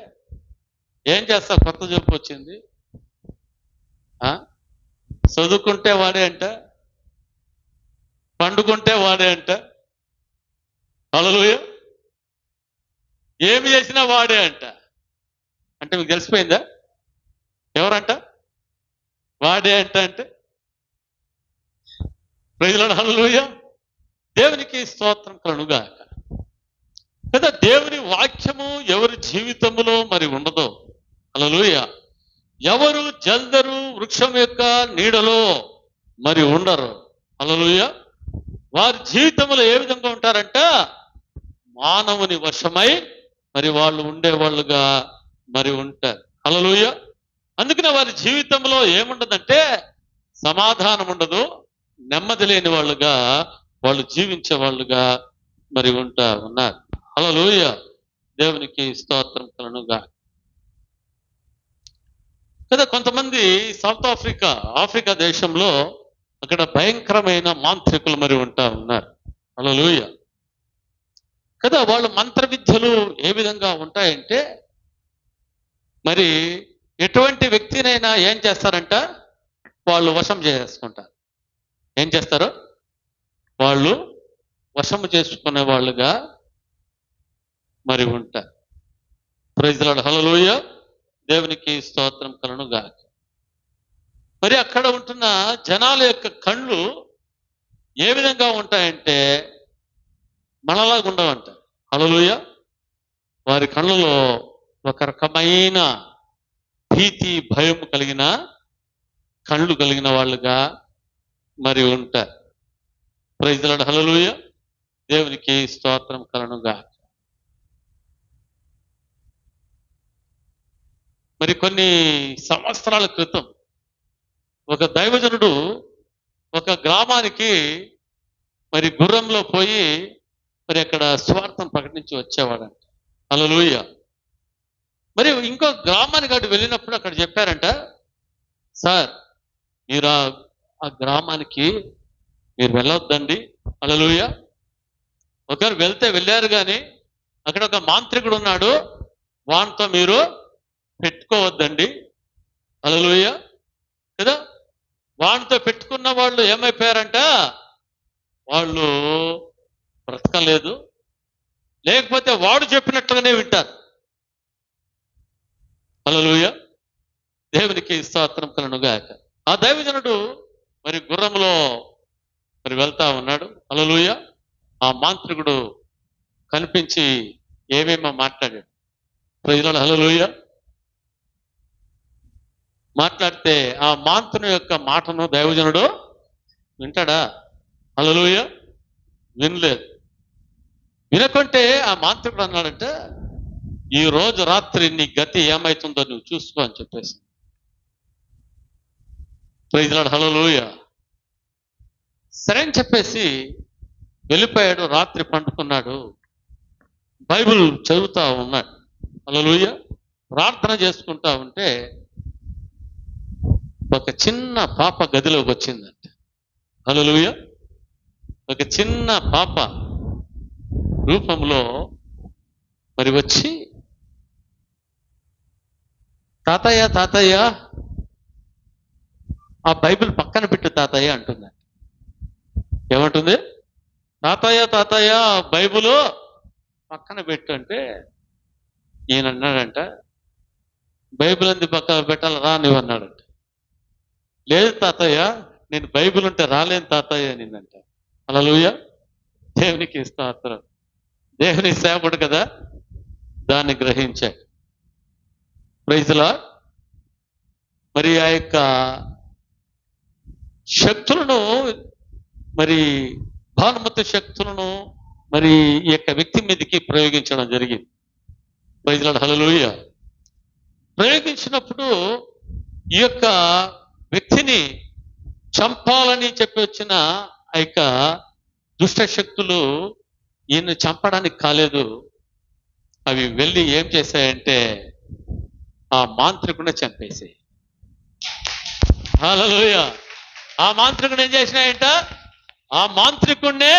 ఏం చేస్తావు? కొత్త జబ్బు వచ్చింది. చదువుకుంటే వాడే అంట, పండుకుంటే వాడే అంట. హల్లెలూయా. ఏమి చేసినా వాడే అంట. అంటే మీకు తెలిసిపోయిందా ఎవరంట? వాడే అంట. అంటే ప్రైజ్ లార్డ్. హల్లెలూయా. దేవునికి స్తోత్రం కలుగుగాక. కదా దేవుని వాక్యము ఎవరి జీవితంలో మరి ఉండదో, హల్లెలూయా, ఎవరు జల్దరు వృక్షం యొక్క నీడలో మరి ఉండరు, హల్లెలూయా, వారి జీవితంలో ఏ విధంగా ఉంటారంట? మానవుని వశమై మరి వాళ్ళు ఉండేవాళ్ళుగా మరి ఉంటారు, హల్లెలూయా. అందుకనే వారి జీవితంలో ఏముండదంటే సమాధానం ఉండదు, నెమ్మది లేని వాళ్ళుగా వాళ్ళు జీవించే వాళ్ళుగా మరి ఉన్నారు, హల్లెలూయా. దేవునికి స్తోత్రం కలుగునుగాక. కదా కొంతమంది సౌత్ ఆఫ్రికా దేశంలో అక్కడ భయంకరమైన మాంత్రికులు మరి ఉన్నారు, హల్లెలూయా. కదా వాళ్ళు మంత్ర విద్యలు ఏ విధంగా ఉంటాయంటే మరి ఎటువంటి వ్యక్తినైనా ఏం చేస్తారంట? వాళ్ళు వశం చేసుకుంటారు. ఏం చేస్తారు? వాళ్ళు వశము చేసుకునే వాళ్ళుగా మరి ఉంటారు. Praise lord. హల్లెలూయా. దేవునికి స్తోత్రం కలుగునుగాక. మరి అక్కడ ఉంటున్న జనాల యొక్క కళ్ళు ఏ విధంగా ఉంటాయంటే మనలాగా ఉండవంట, హల్లెలూయా. వారి కళ్ళలో ఒక రకమైన భీతి భయం కలిగిన కళ్ళు కలిగిన వాళ్ళుగా మరి ఉంటారు. Praise lord. హల్లెలూయా. దేవునికి స్తోత్రం కలుగునుగాక. మరి కొన్ని సంవత్సరాల క్రితం ఒక దైవజనుడు ఒక గ్రామానికి మరి గుర్రంలో పోయి మరి అక్కడ స్వార్థం ప్రకటించి వచ్చేవాడంట, హల్లెలూయా. మరి ఇంకో గ్రామానికి అటు వెళ్ళినప్పుడు అక్కడ చెప్పారంట, సార్ మీరు ఆ గ్రామానికి మీరు వెళ్ళొద్దండి, హల్లెలూయా. ఒకరు వెళ్ళారు కానీ అక్కడ ఒక మాంత్రికుడు ఉన్నాడు, వానితో మీరు పెట్టుకోవద్దండి, హల్లెలూయా. కదా వానితో పెట్టుకున్న వాళ్ళు ఏమైపోయారంట? వాళ్ళు బ్రతకలేదు, లేకపోతే వాడు చెప్పినట్లుగానే వింటారు, హల్లెలూయా. దేవునికి స్తోత్రం కలుగునుగాక. ఆ దైవజనుడు మరి గుర్రంలో మరి వెళ్తా ఉన్నాడు, హల్లెలూయా. ఆ మాంత్రికుడు కనిపించి ఏమేమో మాట్లాడాడు, ప్రైజ్ లార్డ్. హల్లెలూయా. మాట్లాడితే ఆ మాంత్రుని యొక్క మాటను దైవజనుడు వింటాడా? హల్లెలూయా. వినలేదు. వినకుంటే ఆ మాంత్రికుడు అన్నాడంటే, ఈ రోజు రాత్రి నీ గతి ఏమైతుందో నువ్వు చూసుకో అని చెప్పేసి. Praise lord. హల్లెలూయా. సరే అని చెప్పేసి వెళ్ళిపోయాడు. రాత్రి పండుకున్నాడు, బైబిల్ చదువుతా ఉన్నాడు, హల్లెలూయా. ప్రార్థన చేసుకుంటా ఉంటే ఒక చిన్న పాప గదిలోకి వచ్చిందంట, హల్లెలూయా. ఒక చిన్న పాప రూపంలో మరి వచ్చి, తాతయ్య తాతయ్య ఆ బైబిల్ పక్కన పెట్టు తాతయ్య అంటుందంట. ఏమంటుంది? తాతయ్య తాతయ్య బైబిల్ పక్కన పెట్టు అంటే ఈయన అన్నాడంట, బైబిల్ అంది పక్కన పెట్టాలి రా నువ్వు అన్నాడంట. లేదు తాతయ్య, నేను బైబిల్ ఉంటే రాలేను తాతయ్య నిన్నంట, హల్లెలూయా. దేవునికి స్తోత్రం. దేవుని సేవకుడు కదా, దాన్ని గ్రహించాడు, ప్రైజ్ లార్డ్. మరి ఆ యొక్క శక్తులను మరి భానుమతి శక్తులను మరి ఈ యొక్క వ్యక్తి మీదకి ప్రయోగించడం జరిగింది, ప్రైజ్ లార్డ్. హల్లెలూయా. ప్రయోగించినప్పుడు ఈ యొక్క వ్యక్తిని చంపాలని చెప్పి వచ్చిన ఆ యొక్క దుష్ట శక్తులు ఈయన్ని చంపడానికి కాలేదు. అవి వెళ్ళి ఏం చేశాయంటే ఆ మాంత్రికుడిని చంపేసాయి, హల్లెలూయా. ఆ మాంత్రికుడు ఏం చేసినాయంట? ఆ మాంత్రికుడినే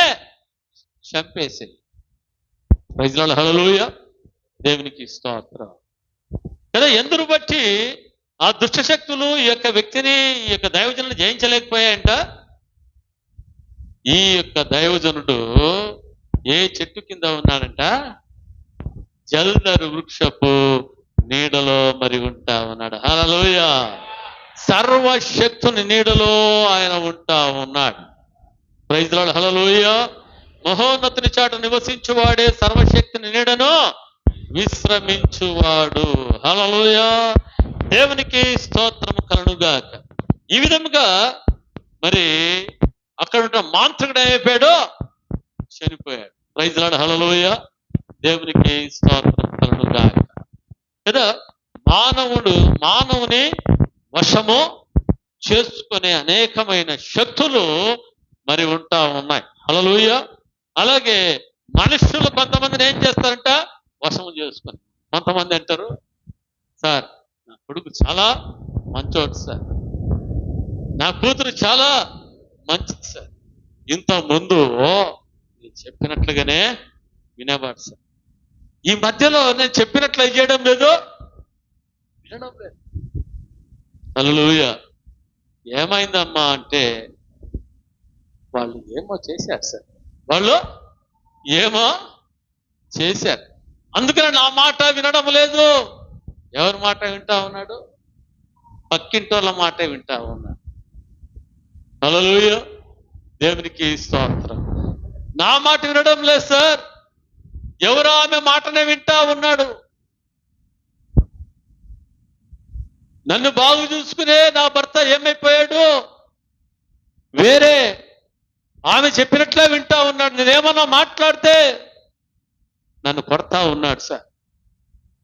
చంపేసాయి, ప్రైజ్ లార్డ్. హల్లెలూయా. దేవునికి స్తోత్రం కదా. ఎందును బట్టి ఆ దుష్ట శక్తులు ఈ యొక్క వ్యక్తిని, ఈ యొక్క దైవజనుని జయించలేకపోయాయంట. ఈ యొక్క దైవజనుడు ఏ చెట్టు కింద ఉన్నాడంట? జల్దరు వృక్షపు నీడలో మరి ఉంటా ఉన్నాడు. హల్లెలూయా. సర్వశక్తుని నీడలో ఆయన ఉంటా ఉన్నాడు. Praise lord. హల్లెలూయా. మహోన్నతుని చాట నివసించువాడే సర్వశక్తిని నీడను విశ్రమించువాడు. హల్లెలూయా. దేవునికి స్తోత్రము కలుగుగాక. ఈ విధముగా మరి అక్కడ ఉన్న మాంత్రికుడు ఏమైపోయాడో చనిపోయాడు. Praise lord. హల్లెలూయా. దేవునికి స్తోత్రం కలుగుగాక. కదా మానవుని వశము చేసుకునే అనేకమైన శక్తులు మరి ఉంటా ఉన్నాయి. హల్లెలూయా. అలాగే మనుషులు కొంతమందిని ఏం చేస్తారంట? వశము చేసుకొని. కొంతమంది అంటారు, సార్ నా కొడుకు చాలా మంచోడు సార్, నా కూతురు చాలా మంచిది సార్, ఇంత ముందు నేను చెప్పినట్లుగానే వినేవాడు సార్, ఈ మధ్యలో నేను చెప్పినట్లు చేయడం లేదు, వినడం లేదు. హల్లెలూయా. ఏమైందమ్మా అంటే వాళ్ళు ఏమో చేశారు సార్, వాళ్ళు ఏమో చేశారు, అందుకని నా మాట వినడం లేదు. ఎవరి మాట వింటా ఉన్నాడు? పక్కింటి వాళ్ళ మాట వింటా ఉన్నాడు. హల్లెలూయా. దేవునికి స్తోత్రం. నా మాట వినడం లేదు సార్, ఎవరో ఆమె మాటనే వింటా ఉన్నాడు. నన్ను బాగు చూసుకునే నా భర్త ఏమైపోయాడు? వేరే ఆమె చెప్పినట్లే వింటా ఉన్నాడు. నేనేమన్నా మాట్లాడితే నన్ను కొడతా ఉన్నాడు సార్.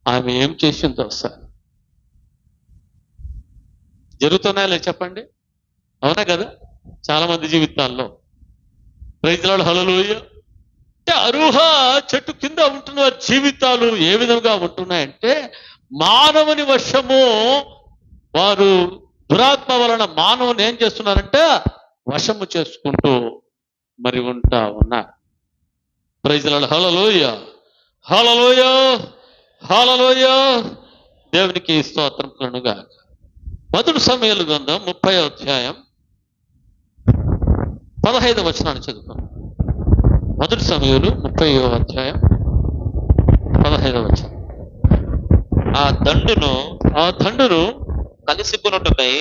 ఆమె ఏం చేసిందో సార్. జరుగుతున్నాయా లేదు చెప్పండి? అవునా కదా? చాలా మంది జీవితాల్లో. Praise lord. హల్లెలూయా. అంటే అరుహ చెట్టు కింద ఉంటున్న జీవితాలు ఏ విధంగా ఉంటున్నాయంటే మానవుని వశము, వారు దురాత్మ వలన మానవుని ఏం చేస్తున్నారంటే వశము చేసుకుంటూ మరి ఉంటా ఉన్నారు. Praise lord. హల్లెలూయా. హల్లెలూయా. హల్లెలూయా. దేవునికి స్తోత్రం కలుగుగాక. మొదటి సమూయేలు గ్రంథం 30వ అధ్యాయం 15వ వచనాన్ని చదువుతాం. మొదటి సమూయేలు 30వ అధ్యాయం 15వ వచనం. ఆ దండును కలుసుకొనుటకై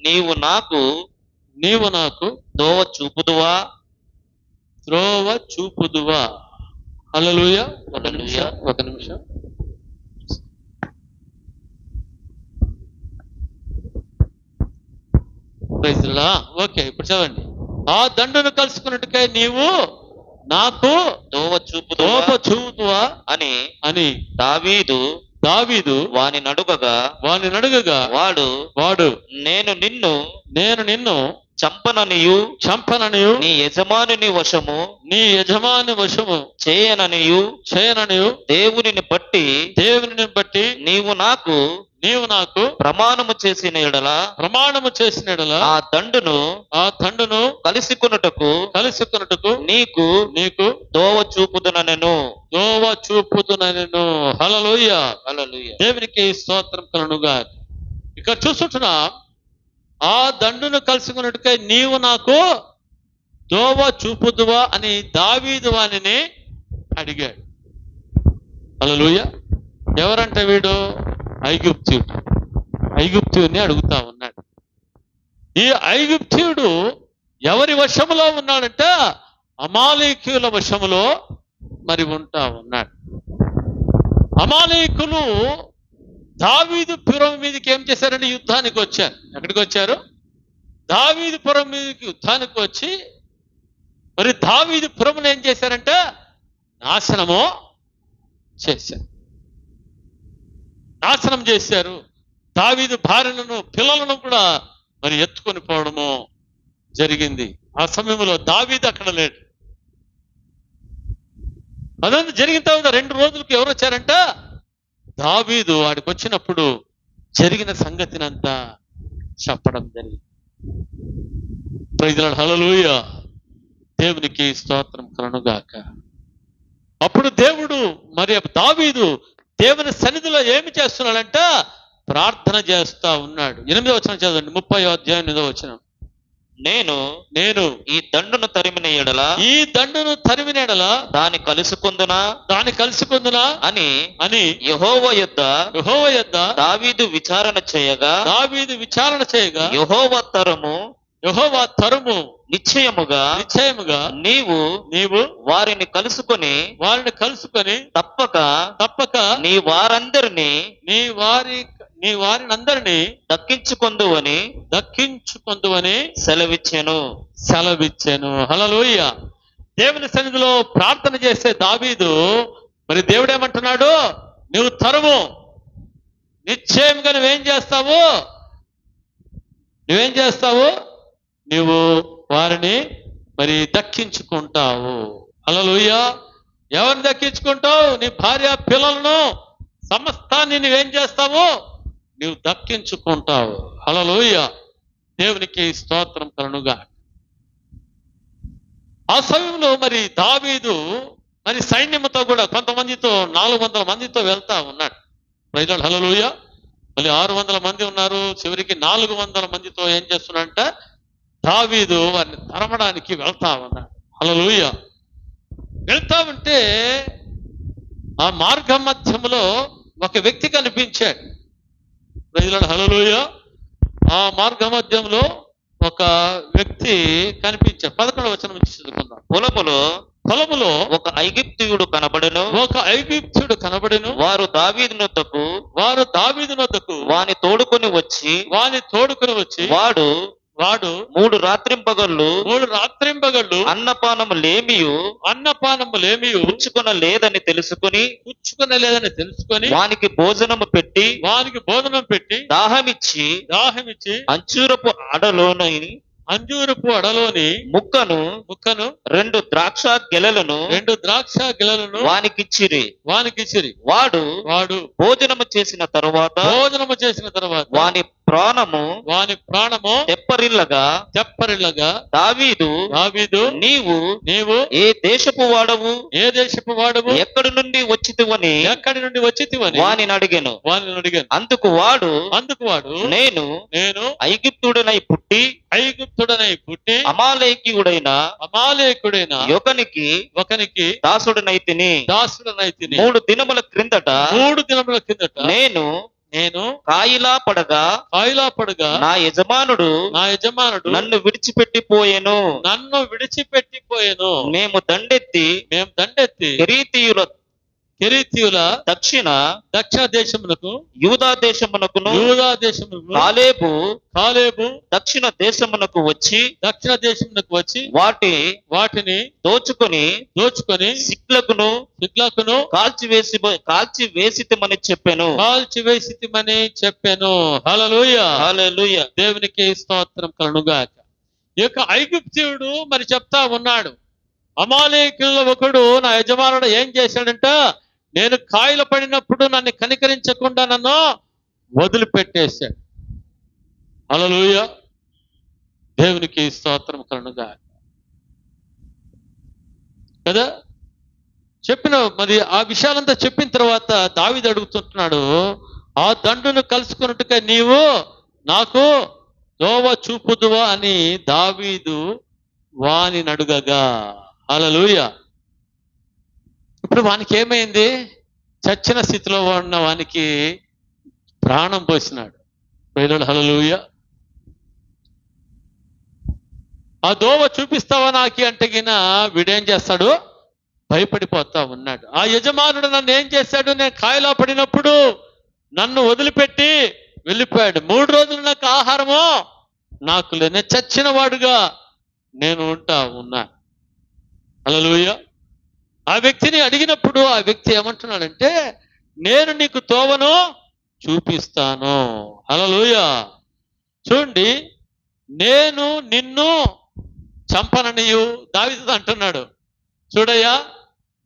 నీవు నాకు త్రోవ చూపుదువా. హల్లెలూయా. ఒక నిమిషం. Praise lord. ఓకే, ఇప్పుడు చదవండి. ఆ దండును కలుసుకున్నట్టుకై నీవు నాకు దోవ చూపుదువా అని దావీదు వాని నడుగగా వాడు నేను నిన్ను చంపననియు నీ యజమానుని వశము చేయననియు దేవునిని బట్టి నీవు నాకు ప్రమాణము చేసిన ఎడల ఆ దండును కలుసుకొనుటకు నీకు దోవ చూపుదుననెను. హల్లెలూయా. హల్లెలూయా. దేవునికి స్తోత్రం కలుగుగాక. ఇక్కడ చూస్తుంటున్నాం, ఆ దండును కలుసుకున్నట్టుగా నీవు నాకు దోవ చూపుదువా అని దావీదు వానిని అడిగాడు. హల్లెలూయా. ఎవరంటే వీడు? ఐగుప్తీయుని అడుగుతా ఉన్నాడు. ఈ ఐగుప్తీయుడు ఎవరి వశములో ఉన్నాడంటే అమాలేకీయుల వశములో మరి ఉంటా ఉన్నాడు. అమాలేకులు దావీదు పురం మీదకి ఏం చేశారంటే యుద్ధానికి వచ్చారు. ఎక్కడికి వచ్చారు? దావీదు పురం మీదకి యుద్ధానికి వచ్చి మరి దావీదు పురమును ఏం చేశారంటే నాశనం చేశారు. దావీదు భార్యలను పిల్లలను కూడా మరి ఎత్తుకొని పోవడము జరిగింది. ఆ సమయంలో దావీదు అక్కడ లేడు. అదంతా జరిగిన తర్వాత 2 రోజులకు ఎవరు వచ్చారంట? దావీదు వాడికి వచ్చినప్పుడు జరిగిన సంగతినంతా చెప్పడం జరిగింది. Praise lord. హల్లెలూయా. దేవునికి స్తోత్రం కలుగుగాక. అప్పుడు దేవుడు మరి దావీదు దేవుని సన్నిధిలో ఏమి చేస్తున్నాడంట? ప్రార్థన చేస్తా ఉన్నాడు. 8వ వచనం చదవండి, 30వ అధ్యాయం 8వ వచనం. నేను ఈ దండును తరిమిన ఎడల దాని కలుసుకుందునా అని యెహోవా యొద్ద దావీదు విచారణ చేయగా యెహోవా తరము నిశ్చయముగా నీవు వారిని కలుసుకొని తప్పక నీ వారినందరినీ దక్కించుకొందువని సెలవిచ్చాను. హల్లెలూయా. దేవుని సన్నిధిలో ప్రార్థన చేసే దావీదు మరి దేవుడు ఏమంటున్నాడు? నువ్వు తరుము, నిశ్చయంగా నువ్వేం చేస్తావు? నువ్వు వారిని మరి దక్కించుకుంటావు. హల్లెలూయా. ఎవరిని దక్కించుకుంటావు? నీ భార్య పిల్లలను సమస్తాన్ని నువ్వేం చేస్తావు? నువ్వు దక్కించుకుంటావు. హల్లెలూయా. దేవునికి స్తోత్రం కలుగునుగా. ఆ సమయంలో మరి దావీదు మరి సైన్యముతో కూడా కొంతమందితో 400 మందితో వెళ్తా ఉన్నాడు. ప్రైజ్. హల్లెలూయా. మళ్ళీ 600 మంది ఉన్నారు. చివరికి 400 మందితో ఏం చేస్తున్నాడంట? దావీదు వారిని తరమడానికి వెళ్తా ఉన్నాడు. హల్లెలూయా. వెళ్తా ఉంటే ఆ మార్గం మధ్యములో ఒక వ్యక్తి కనిపించాడు. ప్రైజ్. హల్లెలూయా. ఆ మార్గ మధ్యంలో ఒక వ్యక్తి కనిపించాడు. 11వ వచనం నుంచి చదువుకుందాం. పొలములో ఒక ఐగుప్తీయుడు కనబడెను. వారు దావీదు నొద్దకు వాని తోడుకొని వచ్చి వాడు 3 రాత్రింపగళ్ళు అన్నపానము లేమియు పుచ్చుకొనలేదని తెలుసుకొని వానికి భోజనము పెట్టి దాహమిచ్చి అంజూరపు అడలోని ముక్కను 2 ద్రాక్ష గెలలను వానికిచ్చిరి. వాడు భోజనము చేసిన తరువాత వాని ప్రాణము తెప్పరిల్లగా దావీదు నీవు ఏ దేశపు వాడవు ఎక్కడి నుండి వచ్చితివని వానిని అడిగాను. అందుకు వాడు నేను ఐగుప్తుడనై పుట్టి అమాలేకీయుడైన ఒకనికి దాసుడనైతిని. 3 దినముల క్రిందట నేను కాయిలా పడగా నా యజమానుడు నన్ను విడిచిపెట్టిపోయెను. మేము దండెత్తి కెరీతీయుల దక్షిణ దేశమునకు యూదా దేశమునకును కాలేబు దక్షిణ దేశమునకు వచ్చి వాటిని దోచుకొని సిక్లకును కాల్చి వేసితమని చెప్పాను. హల్లెలూయా. దేవునికి స్తోత్రం కలుగునుగాక. ఈ యొక్క ఐగుప్తీయుడు మరి చెప్తా ఉన్నాడు, అమాలేకీయుల్లో ఒకడు నా యజమానుడు ఏం చేశాడంట? నేను కాయలు పడినప్పుడు నన్ను కనికరించకుండా నన్ను వదిలిపెట్టేశాడు. హల్లెలూయా. దేవునికి స్తోత్రం కలుగునుగాక. కదా మరి ఆ విషయాలంతా చెప్పిన తర్వాత దావీదు అడుగుతుంటున్నాడు, ఆ దండును కలుసుకున్నట్టుగా నీవు నాకు దోవ చూపుదువా అని దావీదు వాని అడుగగా. హల్లెలూయా. ఇప్పుడు వానికి ఏమైంది? చచ్చిన స్థితిలో ఉన్న వానికి ప్రాణం పోసినాడు. హల్లెలూయా. ఆ దోవ చూపిస్తావా నాకి అంటే గిన వీడేం చేస్తాడు? భయపడిపోతా ఉన్నాడు. ఆ యజమానుడు నన్ను ఏం చేశాడు? నేను కాయలా పడినప్పుడు నన్ను వదిలిపెట్టి వెళ్ళిపోయాడు. 3 రోజులు నాకు ఆహారము నాకు లేని చచ్చిన వాడుగా నేను ఉన్నా. హల్లెలూయా. ఆ వ్యక్తిని అడిగినప్పుడు ఆ వ్యక్తి ఏమంటున్నాడంటే, నేను నీకు తోవను చూపిస్తాను. హల్లెలూయా. చూడండి, నేను నిన్ను చంపననియు దావీదు అంటున్నాడు. చూడయ్యా,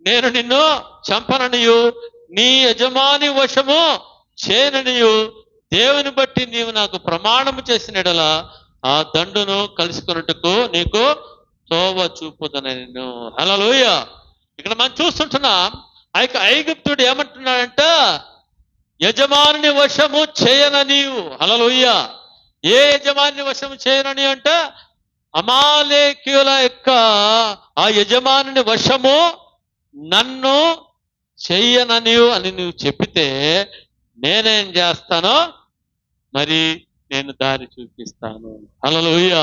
నేను నిన్ను చంపననియు నీ యజమాని వశము చేయననియు దేవుని బట్టి నీవు నాకు ప్రమాణము చేసిన ఎడల ఆ దండును కలుసుకున్నట్టుకు నీకు తోవ చూపుదనను. హల్లెలూయా. ఇక్కడ మనం చూస్తుంటున్నాం, ఆ యొక్క ఐగుప్తుడు ఏమంటున్నాడంట, యజమానుని వశము చేయన నీవు. హల్లెలూయ. ఏ యజమాని వశము చేయనని అంట, అమాలేకీయుల యొక్క ఆ యజమానుని వశము నన్ను చెయ్యననివు అని నువ్వు చెప్పితే నేనేం చేస్తానో మరి నేను దారి చూపిస్తాను. హల్లెలూయ.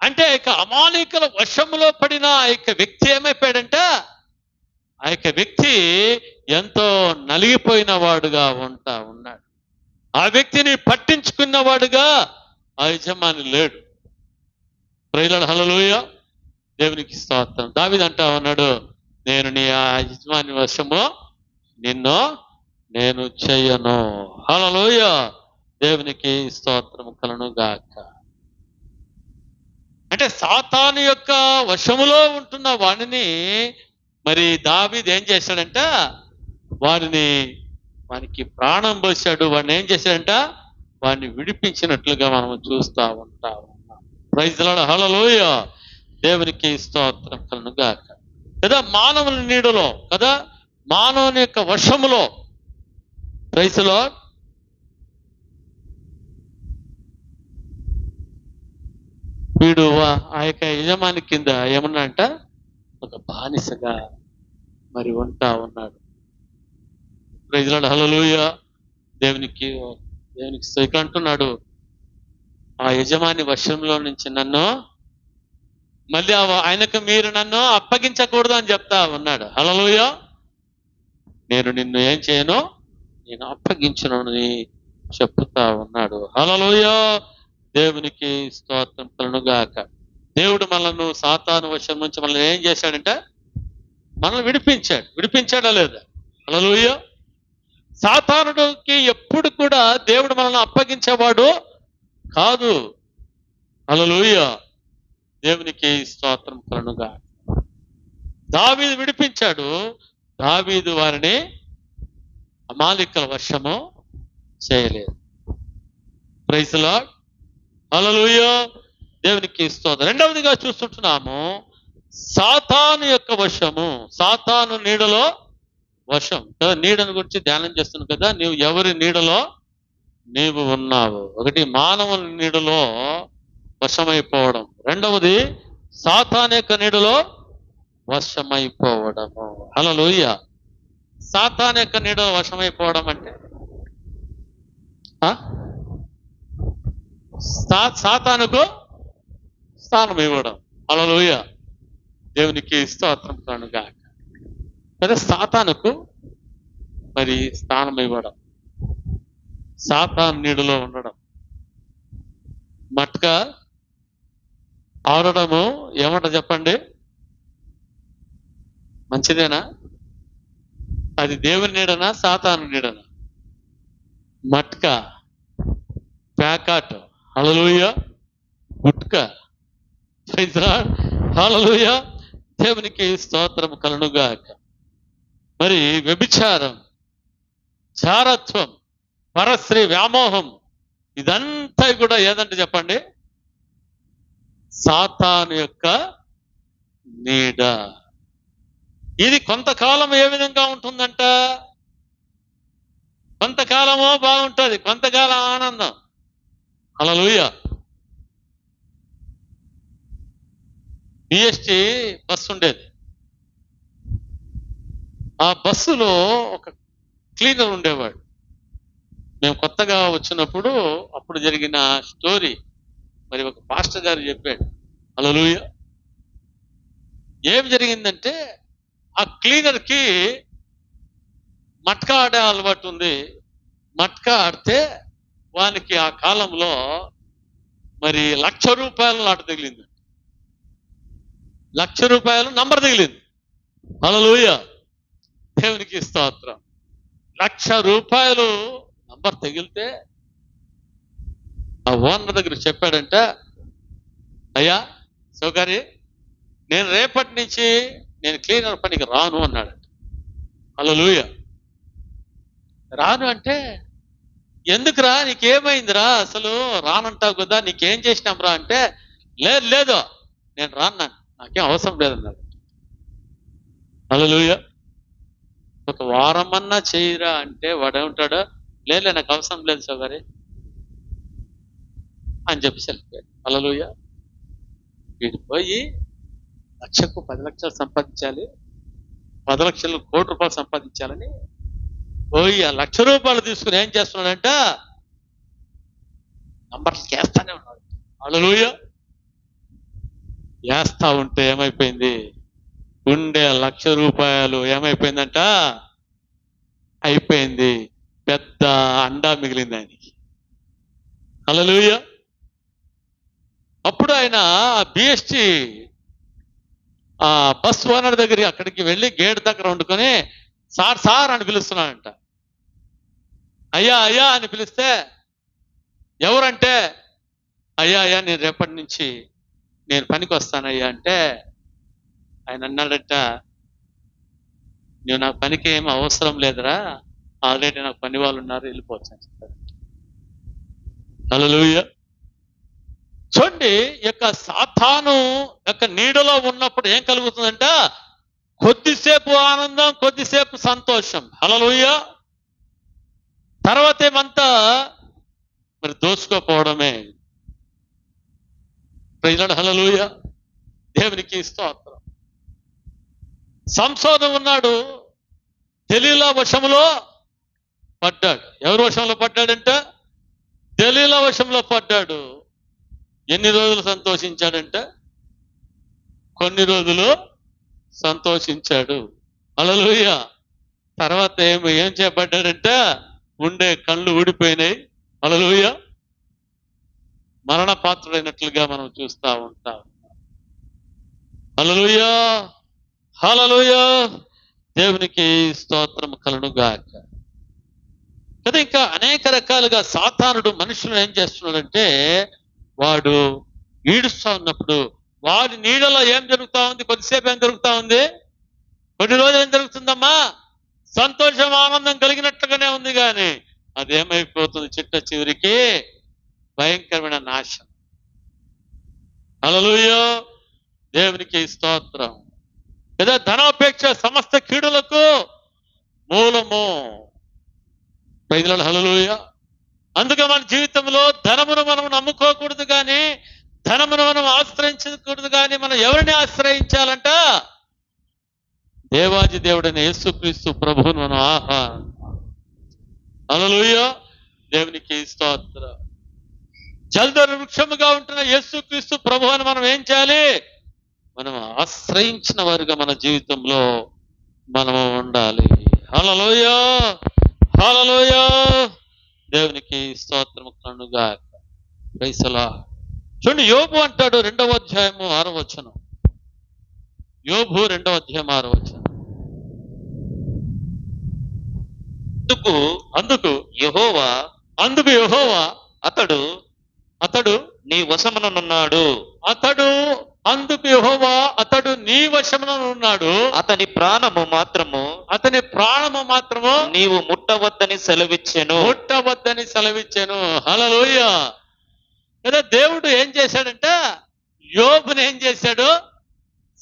అంటే ఇక అమాలేకుల వశములో పడిన ఆ యొక్క వ్యక్తి ఏమైపోయాడంట, ఆ యొక్క వ్యక్తి ఎంతో నలిగిపోయిన వాడుగా ఉన్నాడు. ఆ వ్యక్తిని పట్టించుకున్నవాడుగా ఆ యజమాని లేడు. Praise lord. హల్లెలూయా. దేవునికి స్తోత్రం. దావీదు అంటా ఉన్నాడు, నేను నీ ఆ యజమాని వశము నిన్ను నేను చెయ్యను. హల్లెలూయా. దేవునికి స్తోత్రం కలుగును గాక. అంటే సాతాను యొక్క వశములో ఉంటున్న వాడిని మరి దావీదు ఏం చేశాడంట, వానికి ప్రాణం పోశాడు. వాడిని ఏం చేశాడంట, వాడిని విడిపించినట్లుగా మనం చూస్తా ఉంటాం. Praise lord. హల్లెలూయా. దేవునికి స్తోత్రం కలుగును గాక. కదా మానవుని నీడలో, కదా మానవుని యొక్క వశములో. Praise lord. వీడు ఆ యొక్క యజమాని కింద ఏమన్నా అంట, ఒక బానిసగా మరి ఉంటా ఉన్నాడు. Praise lord. హల్లెలూయా. దేవునికి ఇక్కడ అంటున్నాడు, ఆ యజమాని వశంలో నుంచి నన్ను మళ్ళీ ఆయనకు మీరు నన్ను అప్పగించకూడదు అని చెప్తా ఉన్నాడు. హల్లెలూయా. నేను నిన్ను ఏం చేయను, నేను అప్పగించను అని చెప్తా ఉన్నాడు. హల్లెలూయా. దేవునికి స్తోత్రం కలుగును గాక. దేవుడు మనల్ని సాతాను వశం నుంచి మనల్ని ఏం చేశాడంటే, మనల్ని విడిపించాడా లేదా? హల్లెలూయా. సాతానుడికి ఎప్పుడు కూడా దేవుడు మనల్ని అప్పగించేవాడు కాదు. హల్లెలూయా. దేవునికి స్తోత్రం కలుగును గాక. దావీదు విడిపించాడు. దావీదు వారిని అమాలేకీయుల వశము చేయలేదు. Praise lord. హల్లెలూయా. దేవునికి స్తోత్రం. రెండవదిగా చూస్తుంటున్నాము, సాతాను యొక్క వశము. సాతాను నీడలో వశం. నీడను గురించి ధ్యానం చేస్తున్నావు కదా, నీవు ఎవరి నీడలో నీవు ఉన్నావు. ఒకటి మానవుని నీడలో వశమైపోవడం, రెండవది సాతాను యొక్క నీడలో వశమైపోవడము. హల్లెలూయా. సాతాను యొక్క నీడలో వశమైపోవడం అంటే సాతానుకు స్థానం ఇవ్వడం. హల్లెలూయా. దేవునికి స్తోత్రం కలుగును గాక. కదా సాతానుకు మరి స్థానం ఇవ్వడం, సాతాను నీడలో ఉండడం. మట్క ఆడడము ఏమంట చెప్పండి, మంచిదేనా? అది దేవుని నీడనా సాతాను నీడనా? మట్క, ప్యాకాట్, హల్లెలూయా, గుట్క. Praise lord. హల్లెలూయా. దేవునికి స్తోత్రం కలుగును గాక. మరి వ్యభిచారం, చారత్వం, పరస్త్రీ వ్యామోహం, ఇదంతా కూడా ఏదంటే చెప్పండి, సాతాను యొక్క నీడ. ఇది కొంతకాలం ఏ విధంగా ఉంటుందంట, కొంతకాలమో బాగుంటుంది, కొంతకాలం ఆనందం. హల్లెలూయా. బిఎస్టి బస్సు ఉండేది. ఆ బస్సులో ఒక క్లీనర్ ఉండేవాడు. మేము కొత్తగా వచ్చినప్పుడు అప్పుడు జరిగిన స్టోరీ మరి ఒక పాస్టర్ గారు చెప్పాడు. హల్లెలూయా. ఏం జరిగిందంటే, ఆ క్లీనర్కి మట్కా ఆడే అలవాటు ఉంది. మట్కా ఆడితే వానికి ఆ కాలంలో మరి ₹1,00,000 ఆట తగిలింది. ₹1,00,000 నంబర్ తగిలింది. హల్లెలూయా. దేవునికి స్తోత్రం. ₹1,00,000 నంబర్ తగిలితే ఆ ఓనర్ దగ్గర చెప్పాడంట, అయ్యా సౌకర్య, నేను రేపటి నుంచి నేను క్లీనర్ పనికి రాను అన్నాడంట. హల్లెలూయా. రాను అంటే, ఎందుకురా, నీకేమైందిరా, అసలు రానంటావు కదా, నీకేం చేసినాంరా అంటే, లేదు నేను రాను, నాకేం అవసరం లేదన్నాడు. హల్లెలూయా. ఒక వారమన్నా చేయరా అంటే వాడేమంటాడు, లేదు నాకు అవసరం లేదు సోదరి అని చెప్పి వెళ్ళిపోయాడు. హల్లెలూయా. వీడు పోయి 1,00,000కు 10,00,000 సంపాదించాలి, 10,00,000 కోటి రూపాయలు సంపాదించాలని పోయి ఆ 1,00,000 రూపాయలు తీసుకుని ఏం చేస్తున్నాడంట, నంబర్లు చేస్తానే ఉన్నాడు. హల్లెలూయా. వేస్తా ఉంటే ఏమైపోయింది, ఉండే 1,00,000 రూపాయలు ఏమైపోయిందంట, అయిపోయింది. పెద్ద అండా మిగిలింది ఆయనకి. హల్లెలూయా. అప్పుడు ఆయన బిఎస్టి ఆ బస్ ఓనర్ దగ్గరికి అక్కడికి వెళ్ళి గేట్ దగ్గర వండుకొని సార్ సార్ అని పిలుస్తున్నాడంట. అయ్యా అయ్యా అని పిలిస్తే ఎవరంటే, అయ్యా అయ్యా నేను రేపటి నుంచి నేను పనికి వస్తానయ్యా అంటే ఆయన అన్నాడట, నువ్వు నా పనికి ఏం అవసరం లేదురా, ఆల్రెడీ నాకు పని వాళ్ళు ఉన్నారు, వెళ్ళిపోవచ్చు అని చెప్పాడు. హల్లెలూయా. చూడండి, యొక్క సాతాను యొక్క నీడలో ఉన్నప్పుడు ఏం కలుగుతుందంట, కొద్దిసేపు ఆనందం, కొద్దిసేపు సంతోషం. హల్లెలూయా. తర్వాత ఏమంతా మరి దోచుకోపోవడమే. Praise lord. హల్లెలూయా. దేవునికి స్తోత్రం. సంసోను ఉన్నాడు, దెలీలా వశములో పడ్డాడు. ఎవరి వశంలో పడ్డాడంట, దెలీలా వశంలో పడ్డాడు. ఎన్ని రోజులు సంతోషించాడంట, కొన్ని రోజులు సంతోషించాడు. హల్లెలూయా. తర్వాత ఏం చేయబడ్డాడంట, ఉండే కళ్ళు ఊడిపోయినాయి. హల్లెలూయా. మరణ పాత్రుడైనట్లుగా మనం చూస్తా ఉంటాం. హల్లెలూయా. హల్లెలూయా. దేవునికి స్తోత్రం కలుగును గాక. కదా ఇంకా అనేక రకాలుగా సాతానుడు మనుషులను ఏం చేస్తున్నాడంటే, వాడు ఈడుస్తా ఉన్నప్పుడు వాడి నీడలో ఏం జరుగుతా ఉంది, కొద్దిసేపు ఏం జరుగుతా ఉంది, కొన్ని రోజులు ఏం జరుగుతుందమ్మా, సంతోషం ఆనందం కలిగినట్లుగానే ఉంది, కానీ అదేమైపోతుంది, చిట్ట చివరికి భయంకరమైన నాశనం. హల్లెలూయా. దేవునికి స్తోత్రం. లేదా ధనాపేక్ష సమస్త కీడులకు మూలము. Praise lord. హల్లెలూయా. అందుకే మన జీవితంలో ధనమును మనం నమ్ముకోకూడదు, కానీ ధనమును మనం ఆశ్రయించకూడదు, కానీ మనం ఎవరిని ఆశ్రయించాలంట, దేవాది దేవుడైన యేసుక్రీస్తు ప్రభువును మనం హల్లెలూయా. దేవునికి స్తోత్రం. జల్దర వృక్షముగా ఉంటున్న యేసుక్రీస్తు ప్రభువును మనం ఏం చేయాలి, మనం ఆశ్రయించిన వారుగా మన జీవితంలో మనము ఉండాలి. హల్లెలూయా. హల్లెలూయా. దేవునికి స్తోత్రము కలుగుగాక. Praise the lord. చూడండి, యోబు అంటాడు 2వ అధ్యాయము 6వ వచనం. యోబు 2వ అధ్యాయం 6వ వచనం. అందుకు యెహోవా అతడు నీ వశముననున్నాడు. అందుకు యెహోవా అతడు నీ వశముననున్నాడు. అతని ప్రాణము మాత్రము నీవు ముట్టవద్దని సెలవిచ్చెను. హల్లెలూయా. కదా దేవుడు ఏం చేశాడంట, యోబుని ఏం చేశాడు,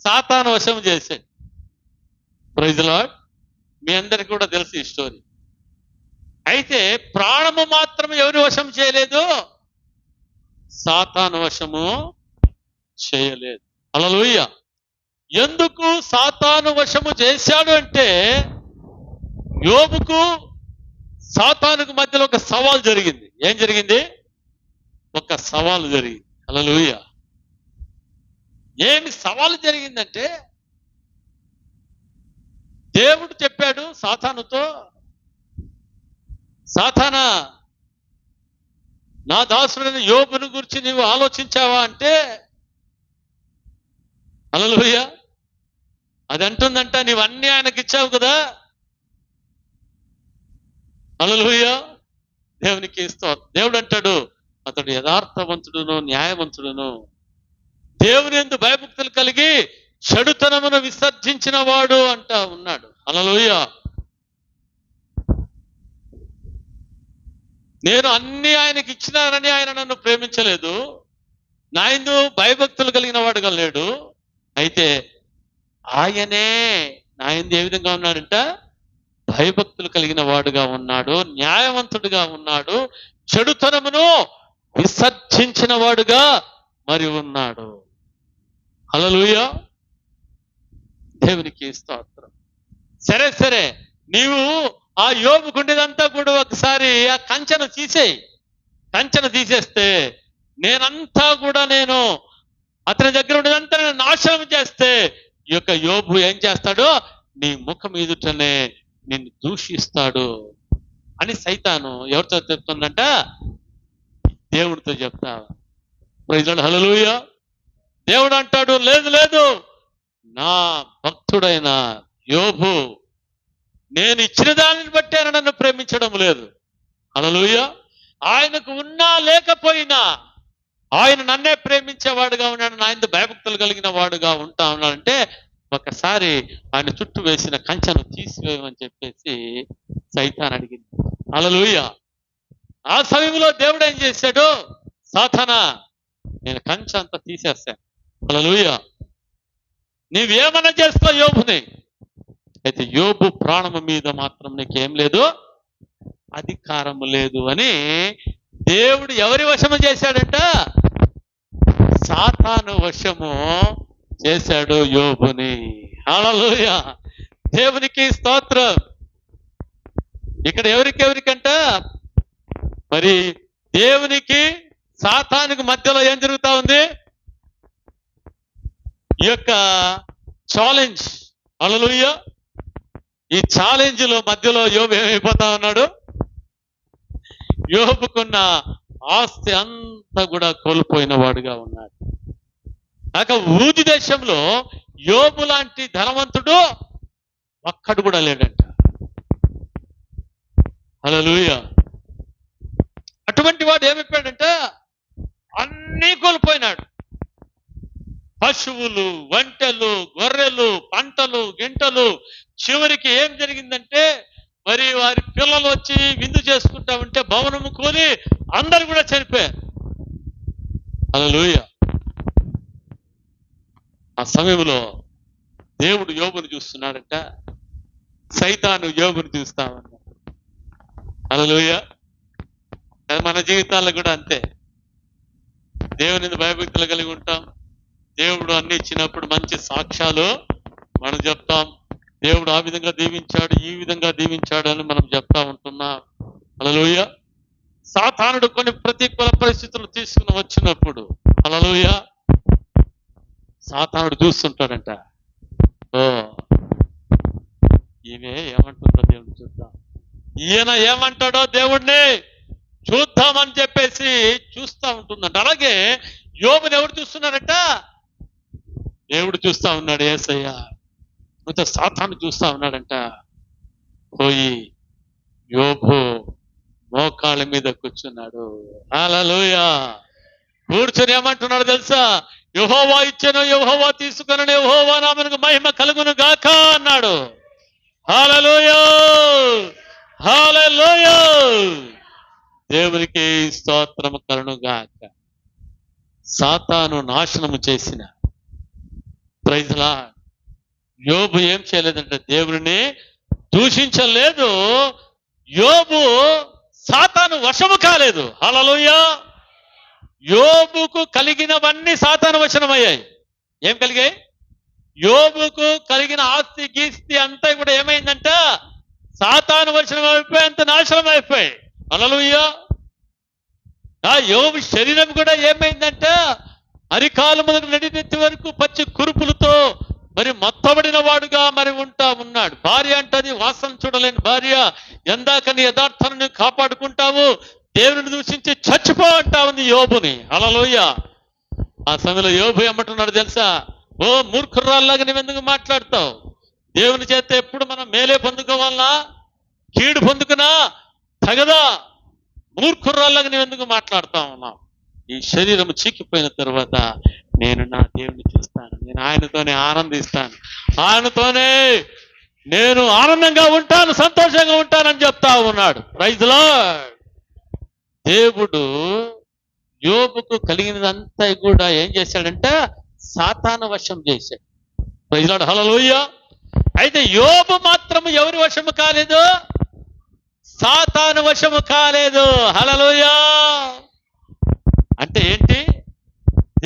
సాతాను వశం చేశాడు. Praise the lord. మీ అందరికి కూడా తెలుసు ఈ స్టోరీ. అయితే ప్రాణము మాత్రం ఎవరి వశం చేయలేదు, సాతాను వశము చేయలేదు. హల్లెలూయా. ఎందుకు సాతాను వశము చేశాడు అంటే, యోబుకు సాతానుకు మధ్యలో ఒక సవాల్ జరిగింది. ఏం జరిగింది, ఒక సవాలు జరిగింది. హల్లెలూయా. ఏమి సవాలు జరిగిందంటే, దేవుడు చెప్పాడు సాతానుతో, సాతానా, నా దాసుడైన యోబును గురించి నీవు ఆలోచించావా అంటే, హల్లెలూయా, అది అంటుందంట, నీవన్నీ ఆయనకి ఇచ్చావు కదా. హల్లెలూయా. దేవునికి స్తోత్రం. దేవుడు అంటాడు, అతడు యథార్థవంతుడును న్యాయవంతుడును, దేవుని యందు భయభక్తులు కలిగి చెడుతనమును విసర్జించిన వాడు అంటా ఉన్నాడు. హల్లెలూయా. నేను అన్ని ఆయనకి ఇచ్చినానని ఆయన నన్ను ప్రేమించలేదు, నా యందు భయభక్తులు కలిగిన వాడుగా లేడు. అయితే ఆయనే ఆయన ఏ విధంగా ఉన్నాడంట? భయభక్తులు కలిగిన వాడుగా ఉన్నాడు, న్యాయవంతుడిగా ఉన్నాడు, చెడుతనమును విసర్జించిన వాడుగా మరి ఉన్నాడు. హల్లెలూయా, దేవునికి స్తోత్రం. సరే నీవు ఆ యోబు గుండెదంతా కూడా ఒకసారి ఆ కంచెను తీసేయి. కంచెను తీసేస్తే నేనంతా కూడా నేను అతని దగ్గర ఉండేదంతా నేను నాశనం చేస్తే ఈ యొక్క యోబు ఏం చేస్తాడో నీ ముఖం ఎదుటనే నిన్ను దూషిస్తాడు అని సైతాను ఎవరితో చెప్తుందంట? దేవుడితో చెప్తా. ప్రైజ్ లార్డ్, హల్లెలూయా. దేవుడు అంటాడు, లేదు నా భక్తుడైన యోబు నేను ఇచ్చిన దానిని బట్టి ఆయన నన్ను ప్రేమించడం లేదు. హల్లెలూయా. ఆయనకు ఉన్నా లేకపోయినా ఆయన నన్నే ప్రేమించేవాడుగా ఉన్నాడు, నా యందు భయభక్తులు కలిగిన వాడుగా ఉంటా ఉన్నాడంటే ఒకసారి ఆయన చుట్టూ వేసిన కంచెను తీసివేయమని చెప్పేసి సైతాన్ అడిగింది. హల్లెలూయా. ఆ సమయంలో దేవుడు ఏం చేశాడు? సాతానా, నేను కంచె అంతా తీసేస్తాను. హల్లెలూయా. నీవేమన్నా చేసుకో యోబుని, అయితే యోబు ప్రాణము మీద మాత్రం నీకేం లేదు, అధికారము లేదు అని దేవుడు ఎవరి వశము చేశాడంట? సాతాను వశము చేశాడు యోబుని. హల్లెలూయా, దేవునికి స్తోత్రం. ఇక్కడ ఎవరికంట? మరి దేవునికి సాతానుకు మధ్యలో ఏం జరుగుతా ఉంది? ఈ యొక్క ఛాలెంజ్. హల్లెలూయా. ఈ ఛాలెంజ్ లో మధ్యలో యోబు ఏమైపోతా ఉన్నాడు? యోబుకున్న ఆస్తి అంతా కూడా కోల్పోయిన వాడుగా ఉన్నాడు. కాక ఊది దేశంలో యోబు లాంటి ధనవంతుడు ఒక్కడు కూడా లేడంట. హల్లెలూయా. అటువంటి వాడు ఏమైపోయాడంట? అన్నీ కోల్పోయినాడు. పశువులు, ఒంటెలు, గొర్రెలు, పంటలు, గింటలు. చివరికి ఏం జరిగిందంటే మరి వారి పిల్లలు వచ్చి విందు చేసుకుంటా ఉంటే భవనము కూలి అందరు కూడా చనిపోయారు. హల్లెలూయా. ఆ సమయంలో దేవుడు యోబుని చూస్తున్నాడంట, సైతాను యోబుని చూస్తా ఉన్నాడు. హల్లెలూయా. మన జీవితాల్లో కూడా అంతే. దేవుని భయభక్తులు కలిగి ఉంటాం. దేవుడు అన్ని ఇచ్చినప్పుడు మంచి సాక్ష్యాలు మనం చెప్తాం. దేవుడు ఆ విధంగా దీవించాడు, ఈ విధంగా దీవించాడు అని మనం చెప్తా ఉంటున్నాం. హల్లెలూయా. సాతానుడు కొన్ని ప్రతికూల పరిస్థితులు తీసుకుని వచ్చినప్పుడు హల్లెలూయా సాతానుడు చూస్తుంటాడంట. ఓ ఈమె ఏమంటుందో దేవుడు చూద్దాం, ఈయన ఏమంటాడో దేవుడిని చూద్దామని చెప్పేసి చూస్తా ఉంటుందంట. అలాగే యోబుని ఎవరు చూస్తున్నారంట? దేవుడు చూస్తా ఉన్నాడు. యేసయ్య సాతాను చూస్తా ఉన్నాడంట. పోయి యోబు మోకాళ్ళ మీద కూర్చున్నాడు. హల్లెలూయా. కూర్చొని ఏమంటున్నాడు తెలుసా? యెహోవా ఇచ్చెను, యెహోవా తీసుకొనెను, యెహోవా నామమునకు మహిమ కలుగును గాక అన్నాడు. హల్లెలూయా, హల్లెలూయా. దేవునికి స్తోత్రము కలుగును గాక. సాతాను నాశనము చేసిన ప్రైజ్ లార్డ్ యోబు ఏం చేయలేదంటే దేవుని దూషించలేదు. యోబు సాతాను వశము కాలేదు. హల్లెలూయా. యోబుకు కలిగినవన్నీ సాతాను వశమయ్యాయి. ఏం కలిగాయి? యోబుకు కలిగిన ఆస్తి గీస్తి అంతా కూడా ఏమైందంట? సాతాను వశనం అయిపోయి అంత నాశనం అయిపోయి. హల్లెలూయా. ఆ యోబు శరీరం కూడా ఏమైందంట? అరికాలు మొదలు నడినెత్తి వరకు పచ్చి కురుపులతో మరి మొత్తబడిన వాడుగా మరి ఉంటా ఉన్నాడు. భార్య అంటది, వాసన చూడలేని భార్య, ఎందాకని యథార్థాన్ని కాపాడుకుంటావు, దేవుని దూషించి చచ్చిపో అంటా ఉంది యోబుని. హల్లెలూయా. ఆ సమయంలో యోబు ఏమంటున్నాడు తెలుసా? ఓ మూర్ఖురాల్లాగా నువ్వెందుకు మాట్లాడతావు? దేవుని చేత ఎప్పుడు మనం మేలే పొందుకోవాలనా కీడు పొందుకున్నా తగదా? మూర్ఖురాల్లాగా నువ్వెందుకు మాట్లాడుతా ఉన్నావు? ఈ శరీరం చీకిపోయిన తర్వాత నేను నా దేవుని చూస్తాను, నేను ఆయనతోనే ఆనందిస్తాను, ఆయనతోనే నేను ఆనందంగా ఉంటాను, సంతోషంగా ఉంటానని చెప్తా ఉన్నాడు. Praise lord. దేవుడు యోబుకు కలిగినదంతా కూడా ఏం చేశాడంటే సాతాను వశం చేశాడు. Praise lord. హల్లెలూయా. అయితే యోబు మాత్రము ఎవరి వశము కాలేదు? సాతాను వశము కాలేదు. హల్లెలూయా. అంటే ఏంటి?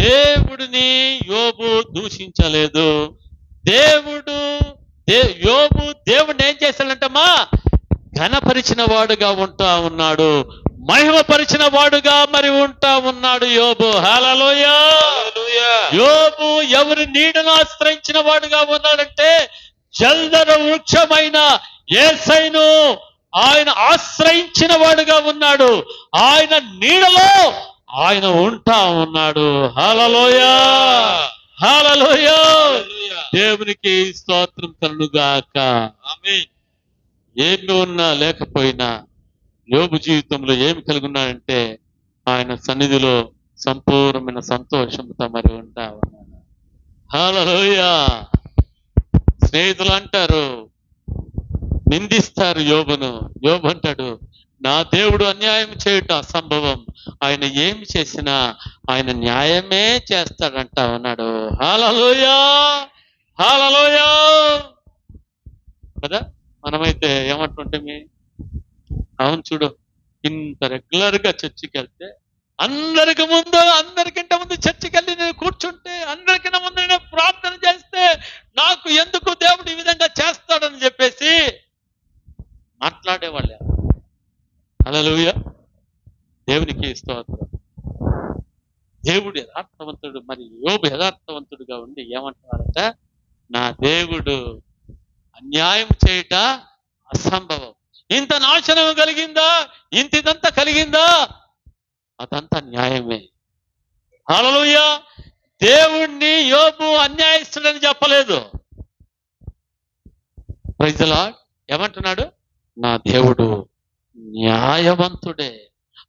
దేవుడిని యోబు దూషించలేదు. యోబు దేవుడిని ఏం చేశాడంటమ్మా? ఘనపరిచిన వాడుగా ఉంటా ఉన్నాడు, మహిమపరిచిన వాడుగా మరి ఉంటా ఉన్నాడు యోబు. హల్లెలూయా. యోబు ఎవరి నీడను ఆశ్రయించిన వాడుగా ఉన్నాడంటే జల్దర వృక్షమైన యేసయ్యను ఆయన ఆశ్రయించిన వాడుగా ఉన్నాడు. ఆయన నీడలో ఆయన ఉంటా ఉన్నాడు. హల్లెలూయా. హల్లెలూయా. దేవునికి స్తోత్రం కలుగుగాక. ఆమేన్. ఏమి ఉన్నా లేకపోయినా యోబు జీవితంలో ఏమి కలిగి ఉన్నాడంటే ఆయన సన్నిధిలో సంపూర్ణమైన సంతోషంతో మరి ఉంటా ఉన్నాడు. హల్లెలూయా. స్నేహితులు అంటారు, నిందిస్తారు యోబును. యోబు అంటాడు, నా దేవుడు అన్యాయం చేయుట అసంభవం, ఆయన ఏమి చేసినా ఆయన న్యాయమే చేస్తాడంటా ఉన్నాడు. హల్లెలూయా. హల్లెలూయా. కదా మనమైతే ఏమంటుంటే అవును చూడు, ఇంత రెగ్యులర్ గా చర్చికి వెళ్తే అందరికంటే ముందు చర్చికి వెళ్ళి నేను కూర్చుంటే అందరికన్నా ముందు నేను ప్రార్థన చేస్తే నాకు ఎందుకు దేవుడు ఈ విధంగా చేస్తాడని చెప్పేసి మాట్లాడేవాళ్ళే. హల్లెలూయా. దేవునికి స్తోత్రం. దేవుడు యథార్థవంతుడు. మరి యోబు యథార్థవంతుడుగా ఉండి ఏమంటున్నాడట? నా దేవుడు అన్యాయం చేయుట అసంభవం. ఇంత నాశనం కలిగిందా, ఇదంతా కలిగిందా, అదంతా న్యాయమే. హల్లెలూయా. దేవుణ్ణి యోబు అన్యాయస్తుడని చెప్పలేదు. Praise the lord. ఏమంటున్నాడు? నా దేవుడు న్యాయవంతుడే,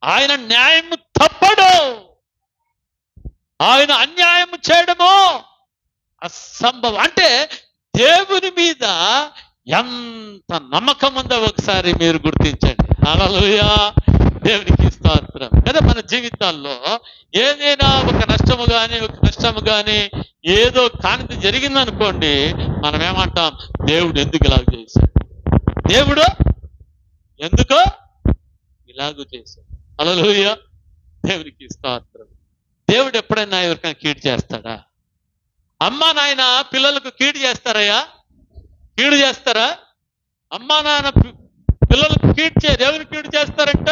ఆయన న్యాయం తప్పడు, ఆయన అన్యాయం చేయడము అసంభవం. అంటే దేవుని మీద ఎంత నమ్మకం ఉందో ఒకసారి మీరు గుర్తించండి. హల్లెలూయా. దేవునికి స్తోత్రం. కదా మన జీవితాల్లో ఏదైనా ఒక నష్టము కానీ ఒక కష్టము కానీ ఏదో కానిది జరిగిందనుకోండి, మనం ఏమంటాం? దేవుడు ఎందుకు ఇలాగ చేశాడు, దేవుడు ఎందుకో ఇలాగూ చేశాడు. హల్లెలూయా. దేవునికి స్తోత్రం. దేవుడు ఎప్పుడైనా ఎవరికైనా కీడు చేస్తాడా? అమ్మా నాయన పిల్లలకు కీడు చేస్తారయ్యా? కీడు చేస్తారా? అమ్మా నాన్న పిల్లలకు కీడు చేయరు. ఎవరు కీడు చేస్తారంట?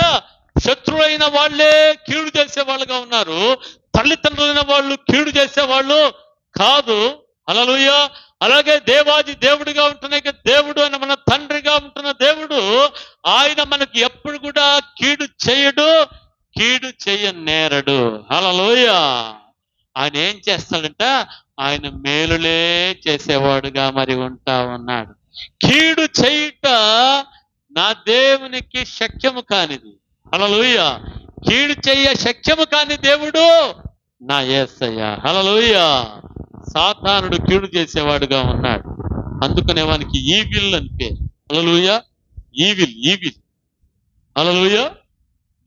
శత్రువులైన వాళ్ళే కీడు చేసే వాళ్ళుగా ఉన్నారు. తల్లిదండ్రులైన వాళ్ళు కీడు చేసేవాళ్ళు కాదు. హల్లెలూయా. అలాగే దేవాది దేవుడిగా ఉంటున్న దేవుడు అని మన తండ్రిగా ఉంటున్న దేవుడు ఆయన మనకి ఎప్పుడు కూడా కీడు చేయడు, కీడు చేయనేరడు. హల్లెలూయా. ఆయన ఏం చేస్తాడంట? ఆయన మేలులే చేసేవాడుగా మరి ఉంటా ఉన్నాడు. కీడు చేయుట నా దేవునికి శక్యము కానిది. హల్లెలూయా. కీడు చెయ్య శక్యము కాని దేవుడు నా యేసయ్య. హల్లెలూయా. సాతానుడు కీడు చేసేవాడుగా ఉన్నాడు. అందుకనే వానికి ఈవిల్ అని పేరు. హల్లెలూయా. ఈవిల్. హల్లెలూయా.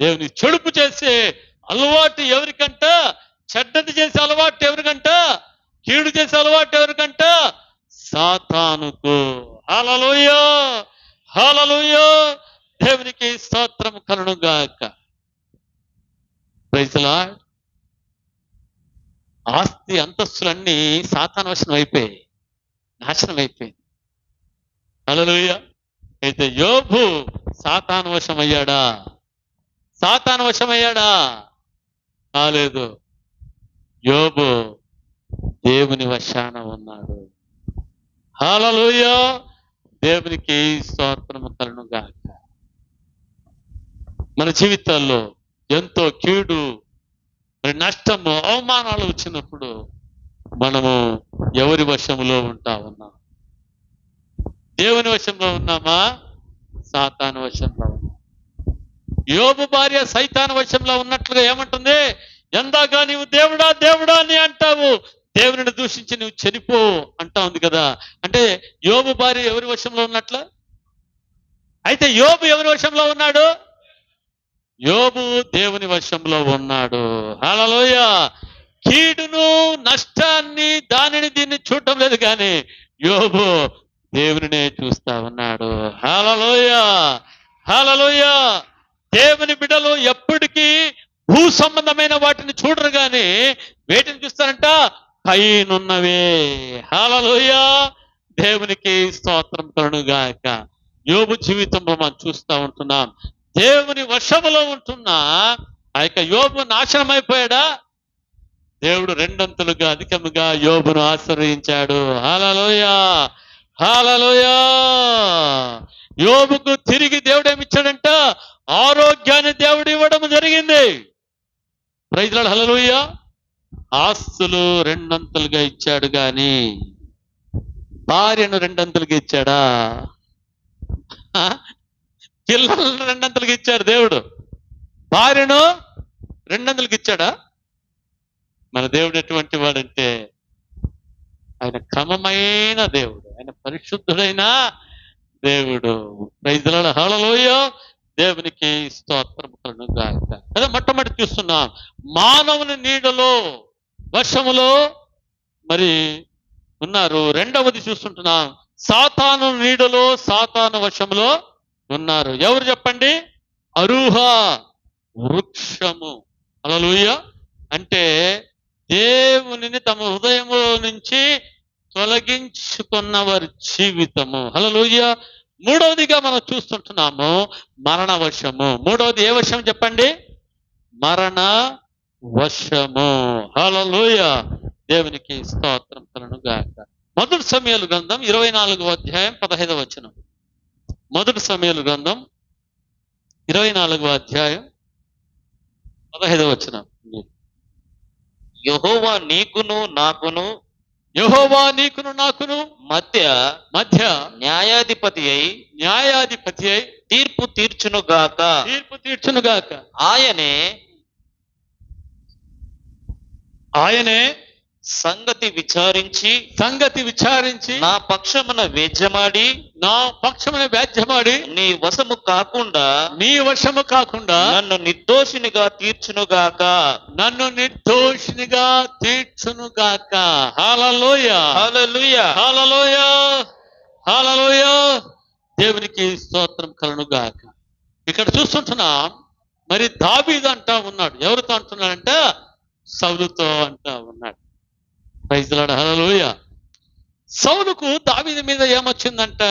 దేవుని చెడుపు చేసే అలవాటు ఎవరికంట? చెడ్డది చేసే అలవాటు ఎవరికంట? కీడు చేసే అలవాటు ఎవరికంట? సాతానుకు. హల్లెలూయా. హల్లెలూయా. దేవునికి స్తోత్రం కలుగుగాక. Praise the lord. ఆస్తి అంతస్తులన్నీ సాతాను వశం అయిపోయాయి, నాశనం అయిపోయింది. హల్లెలూయా. అయితే యోబు సాతాను వశం అయ్యాడా? సాతాను వశం అయ్యాడా? కాలేదు. యోబు దేవుని వశాన ఉన్నాడు. హల్లెలూయా. దేవునికి స్తోత్రము కలుగుగాక. మన జీవితాల్లో ఎంతో కీడు, మరి నష్టము, అవమానాలు వచ్చినప్పుడు మనము ఎవరి వశంలో ఉంటా ఉన్నాం? దేవుని వశంలో ఉన్నామా? సాతాను వశంలో ఉన్నాం. యోబు భార్య సైతాను వశంలో ఉన్నట్లుగా ఏమంటుంది? ఎందాక నీవు దేవుడా దేవుడా అని అంటావు, దేవుని దూషించి నువ్వు చనిపో అంటా ఉంది కదా. అంటే యోబు భార్య ఎవరి వశంలో ఉన్నట్ల? అయితే యోబు ఎవరి వశంలో ఉన్నాడు? యోబు దేవుని వశంలో ఉన్నాడు. హల్లెలూయా. కీడును, నష్టాన్ని, దానిని దీన్ని చూడటం లేదు కానీ యోబు దేవునినే చూస్తా ఉన్నాడు. హల్లెలూయా, హల్లెలూయా. దేవుని బిడ్డలు ఎప్పటికీ భూ సంబంధమైన వాటిని చూడరు గాని వేటిని చూస్తారంట? పైనున్నవే. హల్లెలూయా, దేవునికి స్తోత్రం కలుగుగాక. యోబు జీవితంలో మనం చూస్తా ఉంటున్నాం. దేవుని వశములో ఉంటున్న ఆ యొక్క యోబు నాశనం అయిపోయాడా? దేవుడు రెండంతలుగా అధికముగా యోబును ఆశ్రయించాడు. హల్లెలూయా, హల్లెలూయా. యోబుకు తిరిగి దేవుడు ఏమిచ్చాడంట? ఆరోగ్యాన్ని దేవుడు ఇవ్వడం జరిగింది. ప్రైజ్ లార్డ్, హల్లెలూయా. ఆస్తులు రెండంతలుగా ఇచ్చాడు గాని భార్యను రెండంతలుగా ఇచ్చాడా? పిల్లలను రెండంతలుగా ఇచ్చాడు దేవుడు. భార్యను రెండంతలుగా ఇచ్చాడా? మన దేవుడు ఎటువంటి వాడంటే ఆయన క్రమమైన దేవుడు, ఆయన పరిశుద్ధుడైన దేవుడు. ప్రైజ్ లార్డ్, హల్లెలూయా. దేవునికి స్తోత్రం కలుగుగాక. అదే మొట్టమొదటి చూస్తున్నాం, మానవుని నీడలో వశములో మరి ఉన్నారు. రెండవది చూస్తుంటున్నాం, సాతాను నీడలో సాతాను వశములో ఉన్నారు. ఎవరు చెప్పండి? అరూహ వృక్షము. హల్లెలూయా. అంటే దేవునిని తమ హృదయములో నుంచి తొలగించుకున్న వారి జీవితము. హల్లెలూయా. మూడవదిగా మనం చూస్తుంటున్నాము మరణ వశము. మూడవది ఏ వశం చెప్పండి? మరణ వశము. హల్లెలూయా. దేవునికి స్తోత్రం కలుగుగాక. మొదటి సమూయేలు గ్రంథం 24వ అధ్యాయం 15వ వచనం. మొదటి సమూయేలు గ్రంథం 24వ అధ్యాయం 15వ వచనం. యెహోవా నీకును నాకును యెహోవా నీకును నాకును మధ్య మధ్య న్యాయాధిపతి అయి న్యాయాధిపతి అయి తీర్పు తీర్చునుగాక. తీర్పు తీర్చునుగాక. ఆయనే ఆయనే సంగతి విచారించి సంగతి విచారించి నా పక్షమున వేద్యమాడి నా పక్షమున వ్యాజ్యమాడి నీ వశము కాకుండా నీ వశము కాకుండా నన్ను నిర్దోషినిగా తీర్చునుగాక. నన్ను నిర్దోషినిగా తీర్చునుగాక. హల్లెలూయా, హల్లెలూయా. హల్లెలూయా, హల్లెలూయా. దేవునికి స్తోత్రం కలుగుగాక. ఇక్కడ చూస్తుంటున్నాం, మరి దావీదు అంటా ఉన్నాడు. ఎవరితో అంటున్నాడంట? సౌలుతో అంటా ఉన్నాడు. ప్రైజ్ లార్డ్, హల్లెలూయా. సౌలుకు దావీదు మీద ఏమొచ్చిందంట?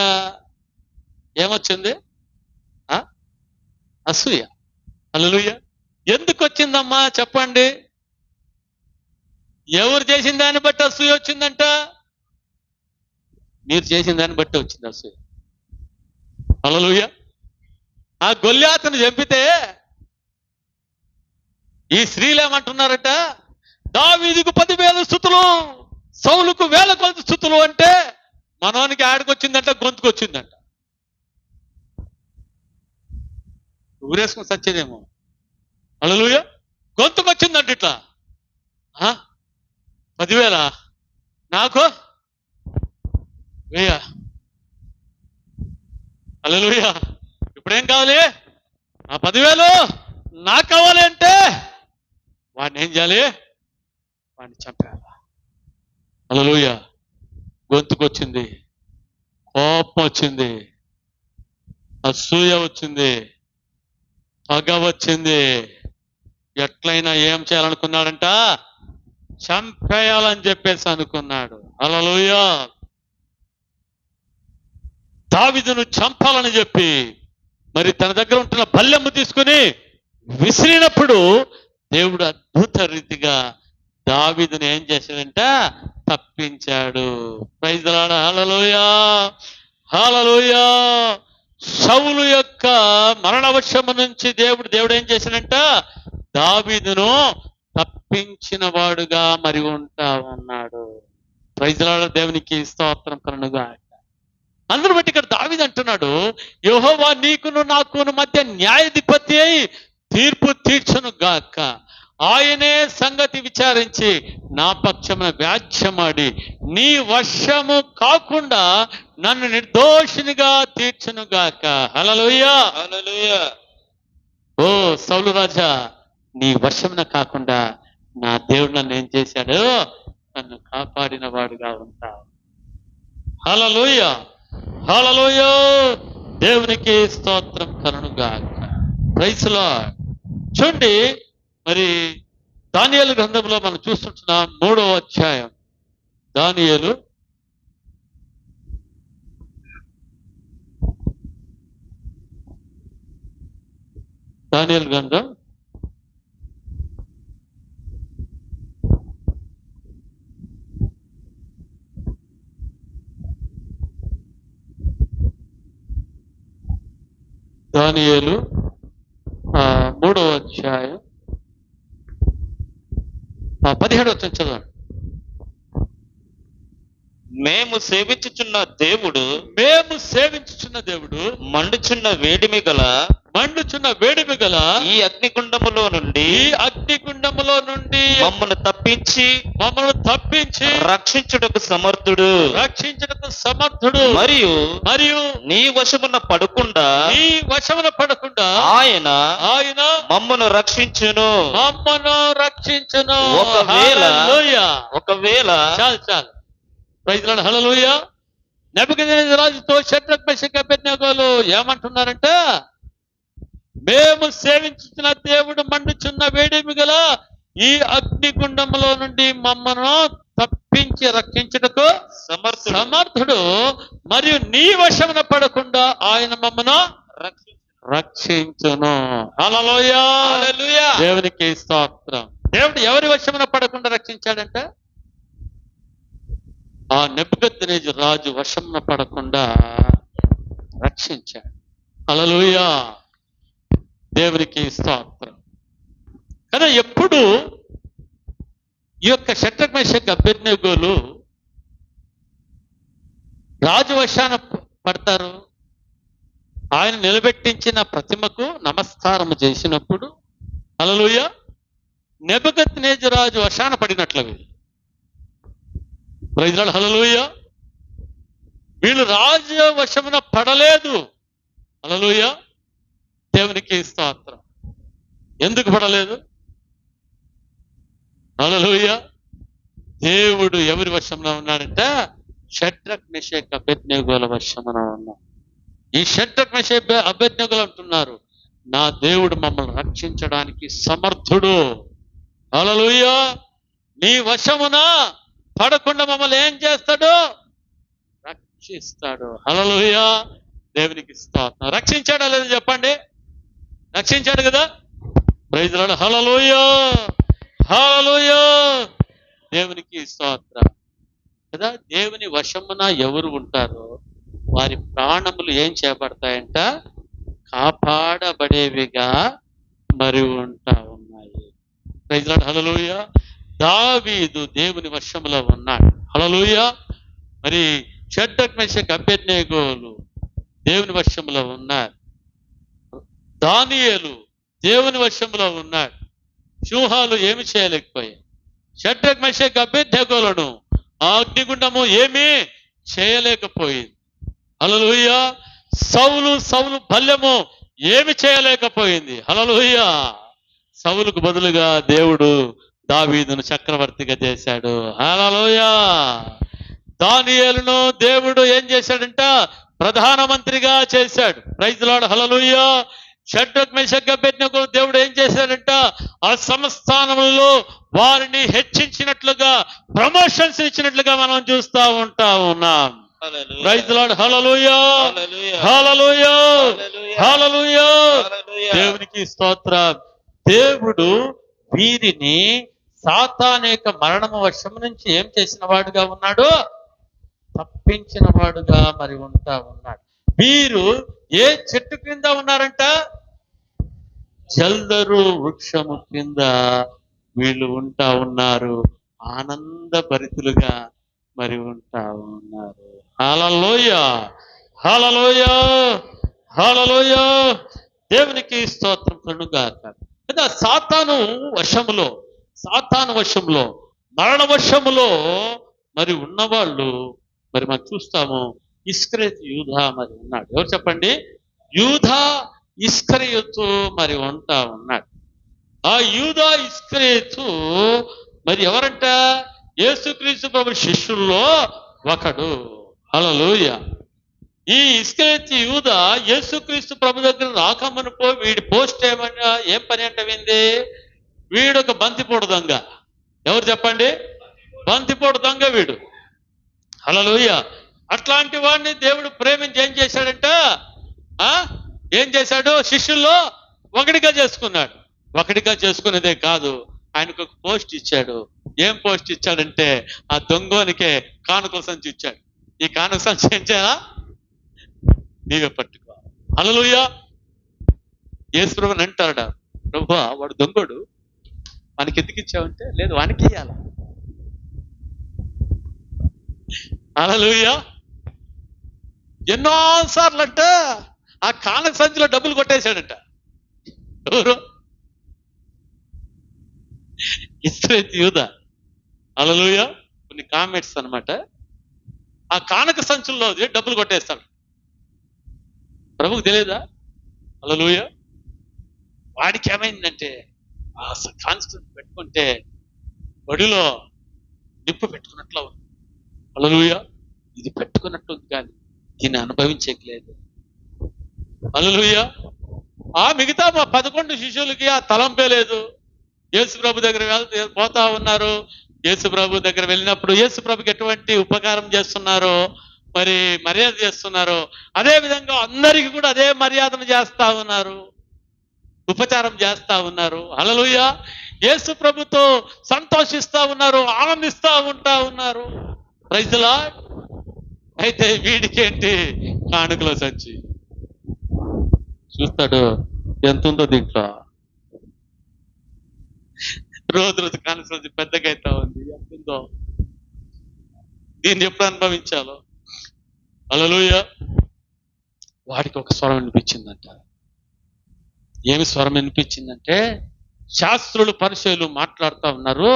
ఏమొచ్చింది? అసూయ. హల్లెలూయా. ఎందుకు వచ్చిందమ్మా చెప్పండి? ఎవరు చేసిన దాన్ని బట్టి అసూయ వచ్చిందంట? మీరు చేసిన దాన్ని బట్టి వచ్చింది అసూయ. హల్లెలూయా. ఆ గొల్యాతును చంపితే ఈ స్త్రీలు ఏమంటున్నారట? దావీదుకు 10,000 స్తుతులు, సౌలుకు 1,000 కొలది స్తుతులు. అంటే మనోనికి ఆడికొచ్చిందంట, గొంతుకొచ్చిందంట. ఊరేసుకుని సచ్చేదేమో. హల్లెలూయా. గొంతుకొచ్చిందంట ఇట్లా. 10,000 నాకు 1,000. హల్లెలూయా. ఇప్పుడేం కావాలి? ఆ 10,000 నాకు కావాలి అంటే వాడిని ఏం చేయాలి? వాడిని చంపాలి. హల్లెలూయా. గొంతుకొచ్చింది, కోపం వచ్చింది, అసూయ వచ్చింది, పగ వచ్చింది. ఎట్లయినా ఏం చేయాలనుకున్నాడంట? చంపేయాలని చెప్పేసి అనుకున్నాడు. హల్లెలూయా. దావీదును చంపాలని చెప్పి మరి తన దగ్గర ఉంటున్న బల్లెము తీసుకుని విసిరినప్పుడు దేవుడు అద్భుత రీతిగా దావీదును ఏం చేశాడంట? తప్పించాడు. ప్రైజ్ ది లార్డ్, హల్లెలూయా, హల్లెలూయా. సౌలు యొక్క మరణవశము నుంచి దేవుడు ఏం చేశాడంట? దావీదును తప్పించిన వాడుగా మరి ఉంటా ఉన్నాడు. ప్రైజ్ ది లార్డ్, దేవునికి స్తోత్రం కలుగుగాక. అందరూ బట్టి ఇక్కడ దావీదు అంటున్నాడు, యెహోవా నీకును నాకును మధ్య న్యాయాధిపతి అయి తీర్పు తీర్చును గాక. ఆయనే సంగతి విచారించి నా పక్షమున వ్యాజ్యమాడి నీ వశము కాకుండా నన్ను నిర్దోషినిగా తీర్చును గాక. హల్లెలూయా, హల్లెలూయా. ఓ సౌలు రాజా, నీ వశమున కాకుండా నా దేవుడు నన్ను ఏం చేశాడు? నన్ను కాపాడిన వాడుగా ఉంటావు. హల్లెలూయా. హల్లెలూయా. దేవునికి స్తోత్రం కలుగుగాక. Praise lord. చూడండి, మరి దానియేలు గ్రంథంలో మనం చూస్తుంటున్నాం 3వ అధ్యాయం. దానియేలు గ్రంథం 3వ అధ్యాయం 17వ వచనం చదవండి. మేము సేవించుచున్న దేవుడు మండుచున్న వేడిమి గల ఈ అగ్నిగుండములో నుండి మమ్మల్ని తప్పించి రక్షించుటకు సమర్థుడు మరియు నీ వశమున పడకుండా ఆయన మమ్మను రక్షించును. ఒకవేళ చాలు. Praise lord. హల్లెలూయా. నెబుకద్నెజరు రాజుతో షద్రక్ మెషక్ అబేద్నెగోలు ఏమంటున్నారంటే, మేము సేవించుతున్న దేవుడు మండుచున్న వేడిమి గల ఈ అగ్నిగుండములో నుండి మమ్మను తప్పించి రక్షించుటకు సమర్థుడు మరియు నీ వశమున పడకుండా ఆయన మమ్మను రక్షించును. హల్లెలూయా. దేవునికి స్తోత్రం. దేవుడు ఎవరి వశమున పడకుండా రక్షించాడంటే, ఆ నెబుకద్నెజరు రాజు వశమున పడకుండా రక్షించాడు. హల్లెలూయా. దేవునికి స్తోత్రం. కదా ఎప్పుడు ఈ యొక్క షద్రక్ మెషక్ అబేద్నెగోలు రాజు వశాన పడతారు, ఆయన నిలబెట్టించిన ప్రతిమకు నమస్కారం చేసినప్పుడు, హల్లెలూయా, నెబుకద్నెజరు రాజు వశాన పడినట్లవి. Praise lord. హల్లెలూయా. వీళ్ళు రాజు వశమున పడలేదు. హల్లెలూయా. దేవునికి స్తోత్రం. ఎందుకు పడలేదు? హల్లెలూయా. దేవుడు ఎవరి వశంలో ఉన్నాడంటే, షద్రక్ మెషక్ అబేద్నెగోల వశమున ఉన్నాడు. ఈ షద్రక్ మెషక్ అబేద్నెగోలు అంటున్నారు, నా దేవుడు మమ్మల్ని రక్షించడానికి సమర్థుడు. హల్లెలూయా. నీ వశమున పడకుండా మమ్మల్ని ఏం చేస్తాడు? రక్షిస్తాడు. హల్లెలూయా. దేవునికి స్తోత్రం. రక్షించాడా లేదా చెప్పండి? రక్షించాడు కదా. Praise lord. హల్లెలూయా. హల్లెలూయా. దేవునికి స్తోత్రం. కదా దేవుని వశమున ఎవరు ఉంటారో వారి ప్రాణములు ఏం చేయబడతాయంట? కాపాడబడేవిగా మరి ఉన్నాయి. Praise lord. హల్లెలూయా. దావీదు దేవుని వశములో ఉన్నాడు. హల్లెలూయా. మరి షద్రక్ మెషక్ అబేద్నెగోలు దేవుని వశములో ఉన్నారు. దానియేలు దేవుని వశములో ఉన్నాడు. సింహాలు ఏమి చేయలేకపోయాయి. షద్రక్ మెషక్ అబేద్నెగోలను ఆ అగ్నిగుండము ఏమీ చేయలేకపోయింది. హల్లెలూయా. సౌలు బల్యము ఏమి చేయలేకపోయింది. హల్లెలూయా. సౌలుకు బదులుగా దేవుడు దావీదును చక్రవర్తిగా చేశాడు. హల్లెలూయా. దానియేలును దేవుడు ఏం చేశాడంట? ప్రధానమంత్రిగా చేశాడు. Praise lord. హల్లెలూయా. షద్రక్ మెషక్ అబేద్నెగోలు దేవుడు ఏం చేశాడంట? ఆ సంస్థానములలో వారిని హెచ్చించినట్లుగా, ప్రమోషన్స్ ఇచ్చినట్లుగా మనం చూస్తా ఉన్నాం. Praise lord. హల్లెలూయా. హల్లెలూయా. హల్లెలూయా. దేవునికి స్తోత్రం. దేవుడు వీరిని సాతాను యొక్క మరణము వశము నుంచి ఏం చేసిన వాడుగా ఉన్నాడు? తప్పించిన వాడుగా మరి ఉన్నాడు. వీరు ఏ చెట్టు కింద ఉన్నారంట? జల్దరు వృక్షము కింద వీళ్ళు ఉన్నారు. ఆనందభరితులుగా మరి ఉన్నారు. హల్లెలూయా. హల్లెలూయా. హల్లెలూయా. దేవునికి స్తోత్రం కలుగుగాక. కదా సాతాను వశములో మరణ వశములో మరి ఉన్నవాళ్ళు మరి మనం చూస్తాము. ఇస్కరియోతు యూదా మరి ఉన్నాడు. ఎవరు చెప్పండి? యూదా ఇస్కరియోతు మరి ఉన్నాడు. ఆ యూదా ఇస్కరియోతు మరి ఎవరంట? యేసుక్రీస్తు ప్రభు శిష్యుల్లో ఒకడు. హల్లెలూయా. ఈ ఇస్కరియోతు యూదా యేసుక్రీస్తు ప్రభు దగ్గర రాకమ్మనుకో వీడి పోస్ట్ ఏమన్నా ఏం పని అంటే వింది, వీడు ఒక బంతిపోడు దొంగ. ఎవరు చెప్పండి? బంతిపోడు దొంగ వీడు. హల్లెలూయా. అట్లాంటి వాడిని దేవుడు ప్రేమించి ఏం చేశాడంట, ఏం చేశాడు? శిష్యుల్లో ఒకటిగా చేసుకున్నాడు. ఒకటిగా చేసుకునేదే కాదు, ఆయనకు ఒక పోస్ట్ ఇచ్చాడు. ఏం పోస్ట్ ఇచ్చాడంటే ఆ దొంగోనికే కానుకల సంచి ఇచ్చాడు. ఈ కానుక సంచి ఏం చేయాలా? నీవే పట్టుకో. హల్లెలూయా. యేసు ప్రభువుని అంటాడా, ప్రభువా వాడు దొంగోడు, వానికి ఎందుకు ఇచ్చావంటే, లేదు వానికి ఇయ్యాల. హల్లెలూయా. ఎన్నోసార్లు అంట ఆ కానుక సంచిలో డబ్బులు కొట్టేశాడంట. ఎవరు? ఇస్కరియోతు యూదా. హల్లెలూయా. కొన్ని కామెంట్స్ అన్నమాట. ఆ కానుక సంచుల్లో డబ్బులు కొట్టేస్తాడు. ప్రభువుకు తెలియదా? హల్లెలూయా. వాడికి ఏమైందంటే ఆ కాన్స్టెంట్ పెట్టుకుంటే బడిలో నిప్పు పెట్టుకున్నట్లు ఉంది. హల్లెలూయా. ఇది పెట్టుకున్నట్టుంది కానీ దీన్ని అనుభవించట్లేదు. హల్లెలూయా. ఆ మిగతా 11 శిష్యులకి ఆ తలంపే లేదు. యేసు ప్రభు దగ్గర పోతా ఉన్నారు. యేసు ప్రభు దగ్గర వెళ్ళినప్పుడు యేసు ప్రభుకి ఎటువంటి ఉపకారం చేస్తున్నారో, మరి మర్యాద చేస్తున్నారో, అదే విధంగా అందరికీ కూడా అదే మర్యాదను చేస్తా ఉన్నారు, ఉపచారం చేస్తా ఉన్నారు. హల్లెలూయా. యేసు ప్రభుతో సంతోషిస్తా ఉన్నారు, ఆనందిస్తా ఉన్నారు. Praise the lord. అయితే వీడికేంటి? కానుకల సంచి చూస్తాడు, ఎంత ఉందో దీంట్లో. రోజు కానుక సంచి పెద్దగా అవుతా ఉంది, ఎంత ఉందో, దీన్ని ఎప్పుడు అనుభవించాలో. హల్లెలూయా. వాడికి ఒక స్వరం వినిపించిందంట. ఏమి స్వరం వినిపించిందంటే, శాస్త్రులు పరిచయులు మాట్లాడుతూ ఉన్నారు,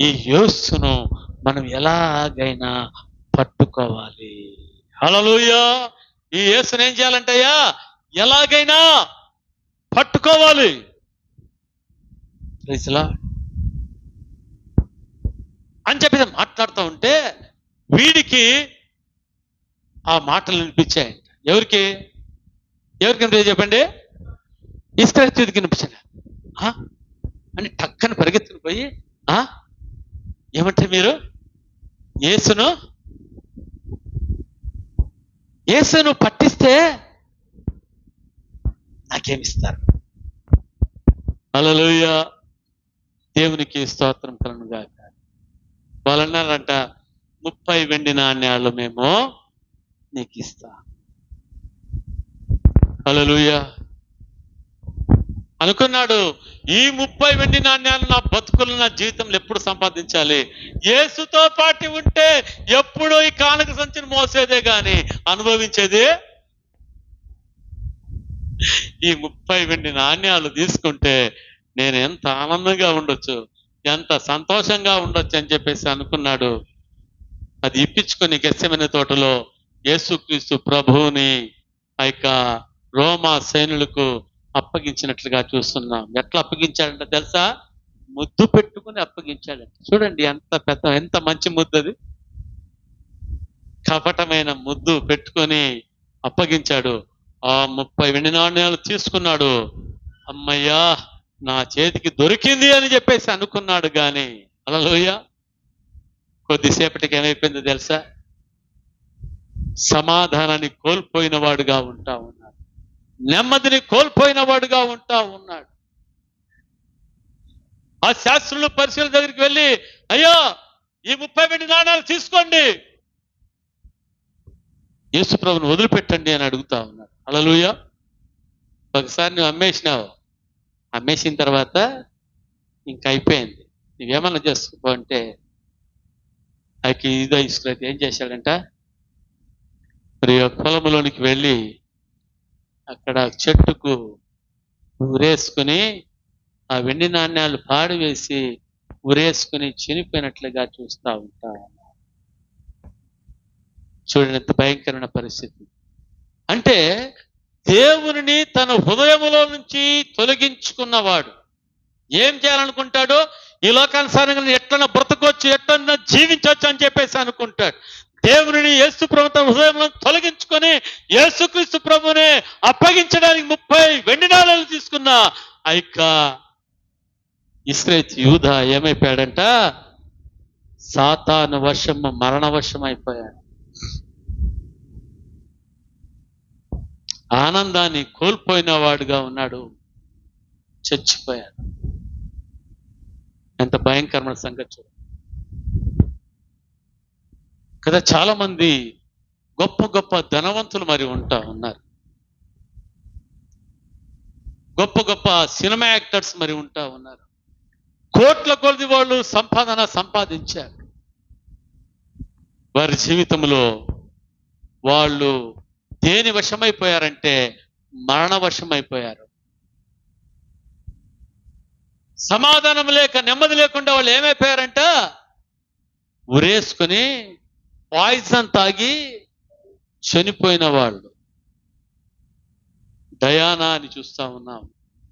ఈ యేసును మనం ఎలాగైనా పట్టుకోవాలి. హల్లెలూయా. ఈ యేసును ఏం చేయాలంటయ్యా? ఎలాగైనా పట్టుకోవాలి. ప్రైజ్ ది లార్డ్ అని చెప్పి మాట్లాడుతూ ఉంటే వీడికి ఆ మాటలు వినిపించాయంట. ఎవరికి వినిపించాయి చెప్పండి? ఇస్కరియోతుకి వినిపించాడు. అని టక్కన పరిగెత్తుకుని పోయి, ఏమంటే మీరు యేసును పట్టిస్తే నాకేమిస్తారు? హల్లెలూయా. దేవునికి స్తోత్రం కలుగును గాక. వాళ్ళు అన్నారంట, 30 వెండి నాణ్యాలు మేము నీకు ఇస్తాం. హల్లెలూయా. అనుకున్నాడు, ఈ 30 వెండి నాణ్యాలు నా బతుకులు, నా జీవితంలో ఎప్పుడు సంపాదించాలి? యేసుతో పాటు ఉంటే ఎప్పుడు ఈ కానుక సంచిని మోసేదే గాని అనుభవించేది. ఈ 30 వెండి నాణ్యాలు తీసుకుంటే నేను ఎంత ఆనందంగా ఉండొచ్చు, ఎంత సంతోషంగా ఉండొచ్చు అని చెప్పేసి అనుకున్నాడు. అది ఇప్పించుకొని గెత్సెమనే తోటలో యేసుక్రీస్తు ప్రభువుని ఆ యొక్క రోమా సైనికులకు అప్పగించినట్లుగా చూస్తున్నాం. ఎట్లా అప్పగించాడంటే తెలుసా? ముద్దు పెట్టుకుని అప్పగించాడంట. చూడండి ఎంత మంచి ముద్దు అది. కపటమైన ముద్దు పెట్టుకొని అప్పగించాడు. ఆ 30 వెండి నాణ్యాలు తీసుకున్నాడు. అమ్మయ్యా, నా చేతికి దొరికింది అని చెప్పేసి అనుకున్నాడు. కానీ హల్లెలూయా, కొద్దిసేపటికి ఏమైపోయిందో తెలుసా? సమాధానాన్ని కోల్పోయిన వాడుగా ఉంటా ఉన్నాడు, నెమ్మదిని కోల్పోయిన వాడుగా ఉంటా ఉన్నాడు. ఆ శాస్త్రులు పరిశీలన దగ్గరికి వెళ్ళి, అయ్యా ఈ 30 వెండి నాణ్యాలు తీసుకోండి, యేసు ప్రభువుని వదిలిపెట్టండి అని అడుగుతా ఉన్నాడు. హల్లెలూయా. ఒకసారి నువ్వు అమ్మేసిన తర్వాత ఇంక అయిపోయింది, నువ్వేమన్నా చేసుకో అంటే ఆయనకి ఇదో ఇసుకైతే ఏం చేశాడంట, మరి పొలంలోనికి వెళ్ళి అక్కడ చెట్టుకు ఉరేసుకుని ఆ వెండి నాణ్యాలు పాడివేసి ఉరేసుకుని చనిపోయినట్లుగా చూస్తూ ఉంటా. చూడండి ఎంత భయంకరమైన పరిస్థితి. అంటే దేవునిని తన హృదయములో నుంచి తొలగించుకున్నవాడు ఏం చేయాలనుకుంటాడో, ఈ లోకానుసారంగా ఎట్లన్నా బ్రతకొచ్చు, ఎట్లన్నా జీవించవచ్చు అని చెప్పేసి అనుకుంటాడు. దేవుని యేసు ప్రభు తన హృదయంలో తొలగించుకొని యేసుక్రీస్తు ప్రభునే అప్పగించడానికి 30 వెండి నాణాలు తీసుకున్న ఆ యొక్క ఇస్రాయేలు యూదా ఏమైపోయాడంట? సాతాను వశము, మరణ వశం అయిపోయాడు. ఆనందాన్ని కోల్పోయిన వాడుగా ఉన్నాడు, చచ్చిపోయాడు. ఎంత భయంకరమైన సంగతి చూడండి కదా. చాలా మంది గొప్ప గొప్ప ధనవంతులు మరి ఉన్నారు, గొప్ప గొప్ప సినిమా యాక్టర్స్ మరి ఉన్నారు, కోట్ల కొలది వాళ్ళు సంపాదించారు. వారి జీవితంలో వాళ్ళు దేని వశమైపోయారంటే మరణ వశమైపోయారు. సమాధానం లేక, నెమ్మది లేకుండా వాళ్ళు ఏమైపోయారంట? ఉరేసుకొని పాయిజన్ తాగి చనిపోయిన వాళ్ళు. డయానా అని చూస్తా ఉన్నాం.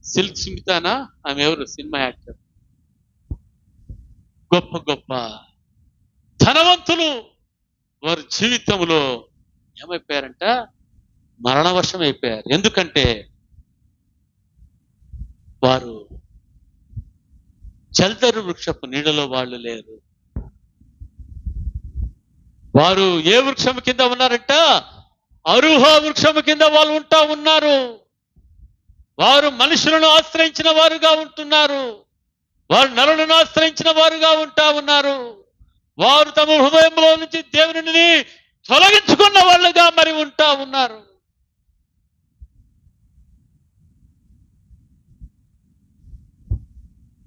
సిల్క్ స్మితానా, ఆమె ఎవరు? Cinema actor. గొప్ప గొప్ప ధనవంతులు వారి జీవితంలో ఏమైపోయారంట? మరణవశం అయిపోయారు. ఎందుకంటే వారు జల్దరు వృక్షపు నీడలో వాళ్ళు లేరు. వారు ఏ వృక్షం కింద ఉన్నారంట? అరుహ వృక్షము కింద వాళ్ళు ఉన్నారు. వారు మనుషులను ఆశ్రయించిన వారుగా ఉంటున్నారు. వారు నరులను ఆశ్రయించిన వారుగా ఉన్నారు. వారు తమ హృదయంలో నుంచి దేవుని తొలగించుకున్న వాళ్ళుగా మరి ఉన్నారు.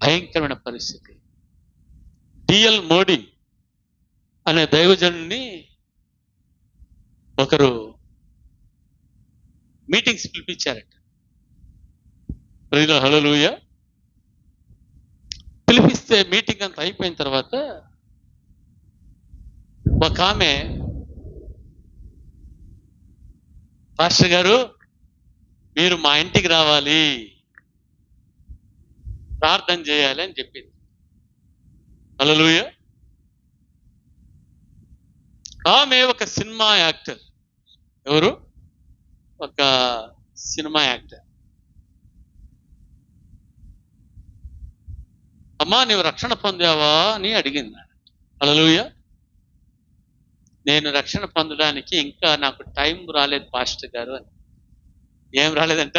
భయంకరమైన పరిస్థితి. డిఎల్ మోడీ అనే దైవజనుని ఒకరు మీటింగ్స్ పిలిపించారట. హల్లెలూయా. పిలిపిస్తే మీటింగ్ అంతా అయిపోయిన తర్వాత ఒక ఆమె, పాస్టర్ గారు మీరు మా ఇంటికి రావాలి, ప్రార్థన చేయాలి అని చెప్పింది. హల్లెలూయా. ఆమె ఒక సినిమా యాక్టర్. ఎవరు? ఒక సినిమా యాక్టర్. అమ్మా నీవు రక్షణ పొందావా అని అడిగింది. హల్లెలూయా. నేను రక్షణ పొందడానికి ఇంకా నాకు టైం రాలేదు పాస్టర్ గారు అని. ఏం రాలేదంట?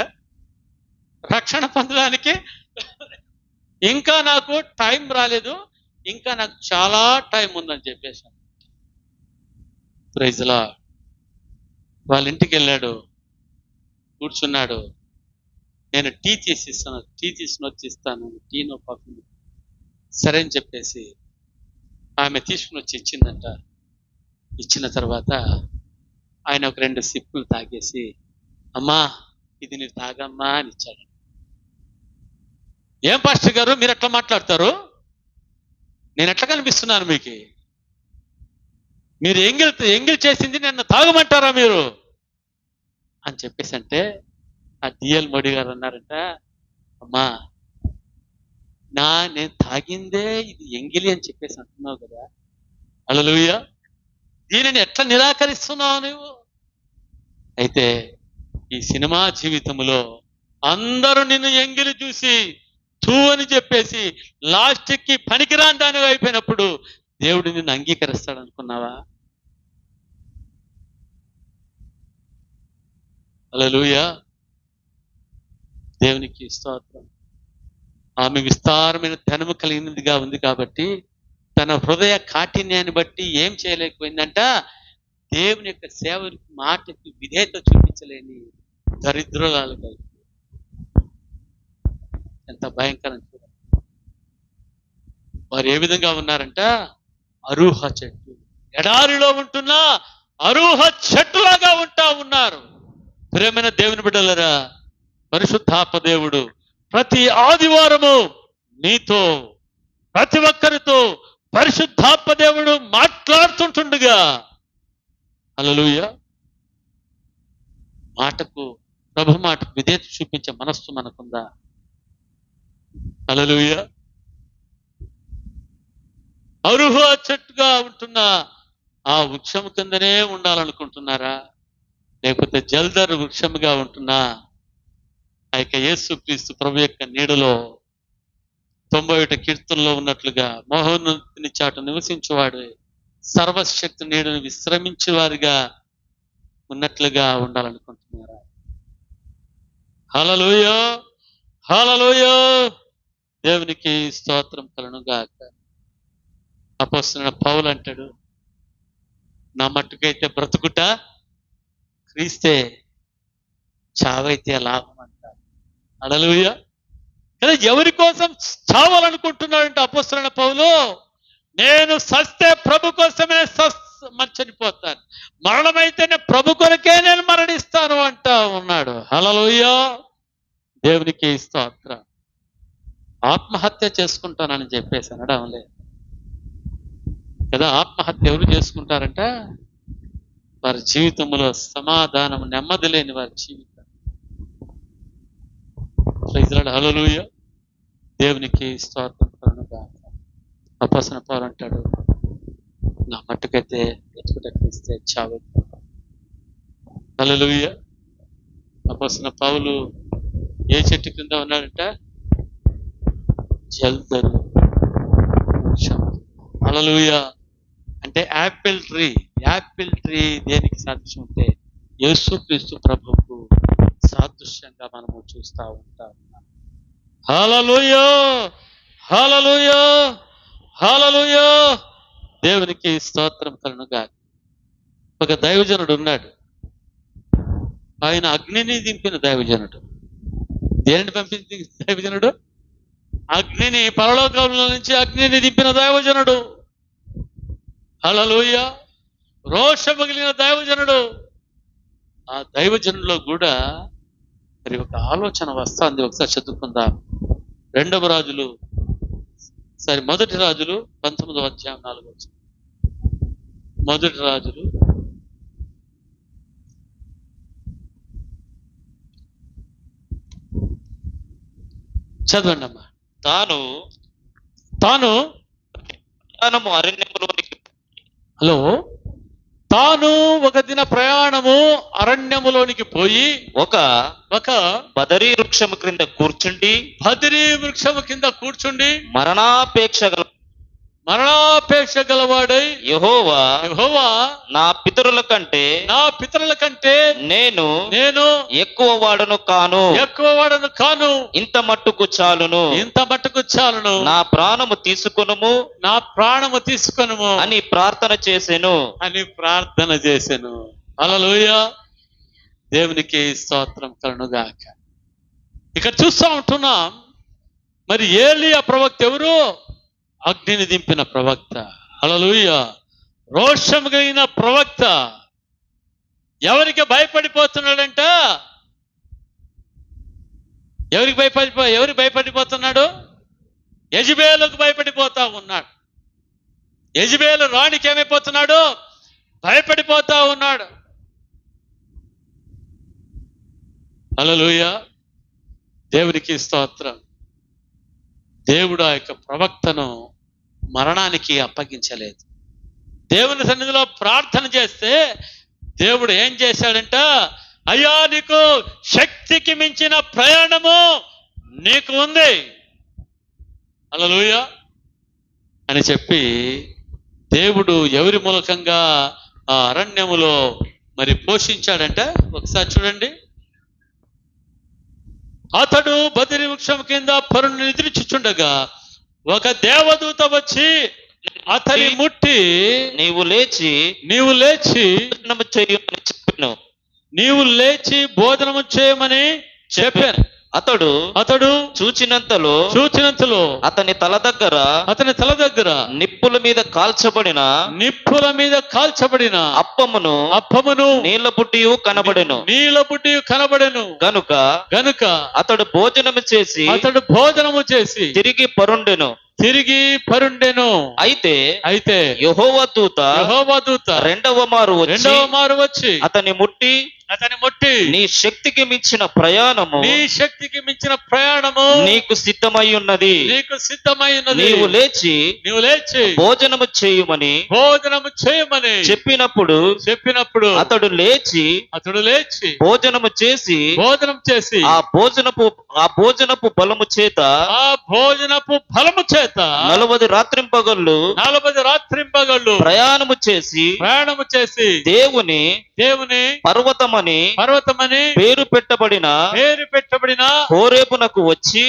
రక్షణ పొందడానికి ఇంకా నాకు టైం రాలేదు, ఇంకా నాకు చాలా టైం ఉందని చెప్పేశాను. Praise lord. వాళ్ళ ఇంటికి వెళ్ళాడు, కూర్చున్నాడు. నేను టీ చేసిస్తాను, టీ తీసుకుని వచ్చి ఇస్తాను, టీనో కాఫీ. సరే అని చెప్పేసి ఆమె తీసుకుని వచ్చి ఇచ్చిందంట. ఇచ్చిన తర్వాత ఆయన ఒక 2 సిప్పులు తాగేసి, అమ్మా ఇది మీరు తాగమ్మా అని ఇచ్చాడు. ఏం పాస్టర్ గారు మీరు ఎట్లా మాట్లాడతారు? నేను ఎట్లా కనిపిస్తున్నాను మీకు? మీరు ఎంగిల్ చేసింది నన్ను తాగమంటారా మీరు అని చెప్పేసి అంటే, ఆ డిఎల్ మోడీ గారు అన్నారంట, అమ్మా నేను తాగిందే ఇది ఎంగిలి అని చెప్పేసి అంటున్నావు కదా. హల్లెలూయా. దీనిని ఎట్లా నిరాకరిస్తున్నావు నువ్వు? అయితే ఈ సినిమా జీవితంలో అందరూ నిన్ను ఎంగిలి చూసి తూ అని చెప్పేసి లాస్ట్కి పనికిరాని దాని అయిపోయినప్పుడు దేవుడు నిన్ను అంగీకరిస్తాడు అనుకున్నావా? హల్లెలూయా. దేవునికి స్తోత్రం. ఆమె విస్తారమైన ధనము కలిగినదిగా ఉంది కాబట్టి తన హృదయ కాఠిన్యాన్ని బట్టి ఏం చేయలేకపోయిందంట? దేవుని యొక్క సేవ మాటకి విధేయత చూపించలేని దరిద్రురాలుగా. ఎంత భయంకరం చూడండి. వారు ఏ విధంగా ఉన్నారంట? అరూహ చెట్టు, ఎడారిలో ఉంటున్న అరూహ చెట్టులాగా ఉన్నారు. ప్రియమైన దేవుని బిడ్డలరా, పరిశుద్ధాత్మ దేవుడు ప్రతి ఆదివారము నీతో, ప్రతి ఒక్కరితో పరిశుద్ధాత్మ దేవుడు మాట్లాడుతుంటుండగా, హల్లెలూయా, ప్రభు మాటకు విధేయత చూపించే మనస్సు మనకుందా? హల్లెలూయా. అరుహ చెట్టుగా ఉంటున్న ఆ వృక్షం కిందనే ఉండాలనుకుంటున్నారా, లేకపోతే జల్దర్ వృక్షముగా ఉంటున్నా ఆ యొక్క యేసుక్రీస్తు ప్రభు యొక్క నీడలో 91 కీర్తనలో ఉన్నట్లుగా మహోన్నతుని చాటు నివసించేవాడు సర్వశక్తి నీడను విశ్రమించేవారిగా ఉన్నట్లుగా ఉండాలనుకుంటున్నారా? హల్లెలూయా, హల్లెలూయా, దేవునికి స్తోత్రం కలుగును గాక. అపొస్తలుడైన పౌలు అంటాడు, నా మట్టుకైతే బ్రతుకుట క్రీస్తే, చావైతే లాభం అంటారు. హల్లెలూయా. కానీ ఎవరి కోసం చావాలనుకుంటున్నాడంటే అపొస్తలుడైన పౌలు, నేను సస్తే ప్రభు కోసమే చనిపోతాను, మరణమైతేనే ప్రభు కొరకే నేను మరణిస్తాను అంటా ఉన్నాడు. హల్లెలూయా, దేవునికి స్తోత్రం. ఆత్మహత్య చేసుకుంటానని చెప్పేసి అనడం లేదు కదా. ఆత్మహత్య ఎవరు చేసుకుంటారంట? వారి జీవితంలో సమాధానం, నెమ్మది లేని వారి జీవితం. హల్లెలూయా, దేవునికి స్తోత్రం కలుగును గాక. అపొస్తలుడైన పౌలు అంటాడు, నా మట్టుకైతే బ్రతుకుట క్రీస్తే, చావు. హల్లెలూయా. అపొస్తలుడైన పౌలు ఏ చెట్టు కింద ఉన్నాడంట? జల్దరు వృక్షం. హల్లెలూయా. అంటే యాపిల్ ట్రీ. యాపిల్ ట్రీ దేనికి సాదృశ్యం అంటే యేసుక్రీస్తు ప్రభువుకు సాదృశ్యంగా మనము చూస్తూ ఉంటాం. హల్లెలూయా, హల్లెలూయా, హల్లెలూయా, దేవునికి స్తోత్రం కలుగును గాక. ఒక దైవజనుడు ఉన్నాడు. ఆయన అగ్నిని దింపిన దైవజనుడు. దేనిని పంపించిన దైవజనుడు? అగ్నిని, పరలోకంలో నుంచి అగ్నిని దింపిన దైవజనుడు. హల్లెలూయా, రోషము కలిగిన దైవజనుడు. ఆ దైవజనులో కూడా మరి ఒక ఆలోచన వస్తుంది. ఒకసారి చదువుకుందాం. మొదటి రాజులు 19వ అధ్యాయం 4వ వచనం. మొదటి రాజులు చదవండి అమ్మా. తాను ప్రయాణము అరణ్యములోనికి హలో తాను ఒక దిన ప్రయాణము అరణ్యములోనికి పోయి ఒక బదరీ వృక్షము క్రింద కూర్చుండి, బదరీ వృక్షము కింద కూర్చుండి మరణాపేక్ష గలవాడై యెహోవా నా పితరుల కంటే నేను ఎక్కువ వాడను కాను, ఇంత మట్టుకు చాలును, నా ప్రాణము తీసుకొనుము అని ప్రార్థన చేసెను. హల్లెలూయా, దేవునికి స్తోత్రం కలుగును గాక. ఇక్కడ చూస్తూ ఉంటున్నాం, మరి ఏలీయా ప్రవక్త ఎవరు? అగ్నిని దింపిన ప్రవక్త. హల్లెలూయా, రోషం కలిగిన ప్రవక్త. ఎవరికి భయపడిపోతున్నాడంట? ఎవరికి భయపడిపోతున్నాడు? యెజబెలుకు భయపడిపోతా ఉన్నాడు. యెజబెలు రాణికి ఏమైపోతున్నాడు? భయపడిపోతా ఉన్నాడు. హల్లెలూయా, దేవునికి స్తోత్రం. దేవుడు ఆ యొక్క ప్రవక్తను మరణానికి అప్పగించలేదు. దేవుని సన్నిధిలో ప్రార్థన చేస్తే దేవుడు ఏం చేశాడంట? అయ్యా, నీకు శక్తికి మించిన ప్రయాణము నీకు ఉంది, హల్లెలూయా అని చెప్పి దేవుడు ఎవరి మూలకంగా ఆ అరణ్యములో మరి పోషించాడంట. ఒకసారి చూడండి. అతడు బదరి వృక్షం కింద పరుని నిద్రించుచుండగా ఒక దేవదూత వచ్చి అతని ముట్టి, నీవు లేచి భోజనము చేయమని చెప్పాను. అతడు చూచినంతలో అతని తల దగ్గర నిప్పుల మీద కాల్చబడిన అప్పమును నీళ్ల బుడ్డియు కనబడెను. గనుక అతడు భోజనము చేసి తిరిగి పరుండెను. తిరిగి పరుండెను. అయితే అయితే యెహోవా దూత యెహోవా దూత రెండవ మారు వచ్చి అతని ముట్టి అతని ముట్టి, నీ శక్తికి మించిన ప్రయాణము నీ శక్తికి మించిన ప్రయాణము నీకు సిద్ధమై ఉన్నది. నీకు సిద్ధమై ఉన్నది. నీవు లేచి భోజనము చేయుమని చెప్పినప్పుడు అతడు లేచి భోజనము చేసి ఆ భోజనపు బలము చేత 40 రాత్రింపగళ్ళు ప్రయాణము చేసి దేవుని పర్వతమని పేరు పెట్టబడిన హోరేబునకు వచ్చి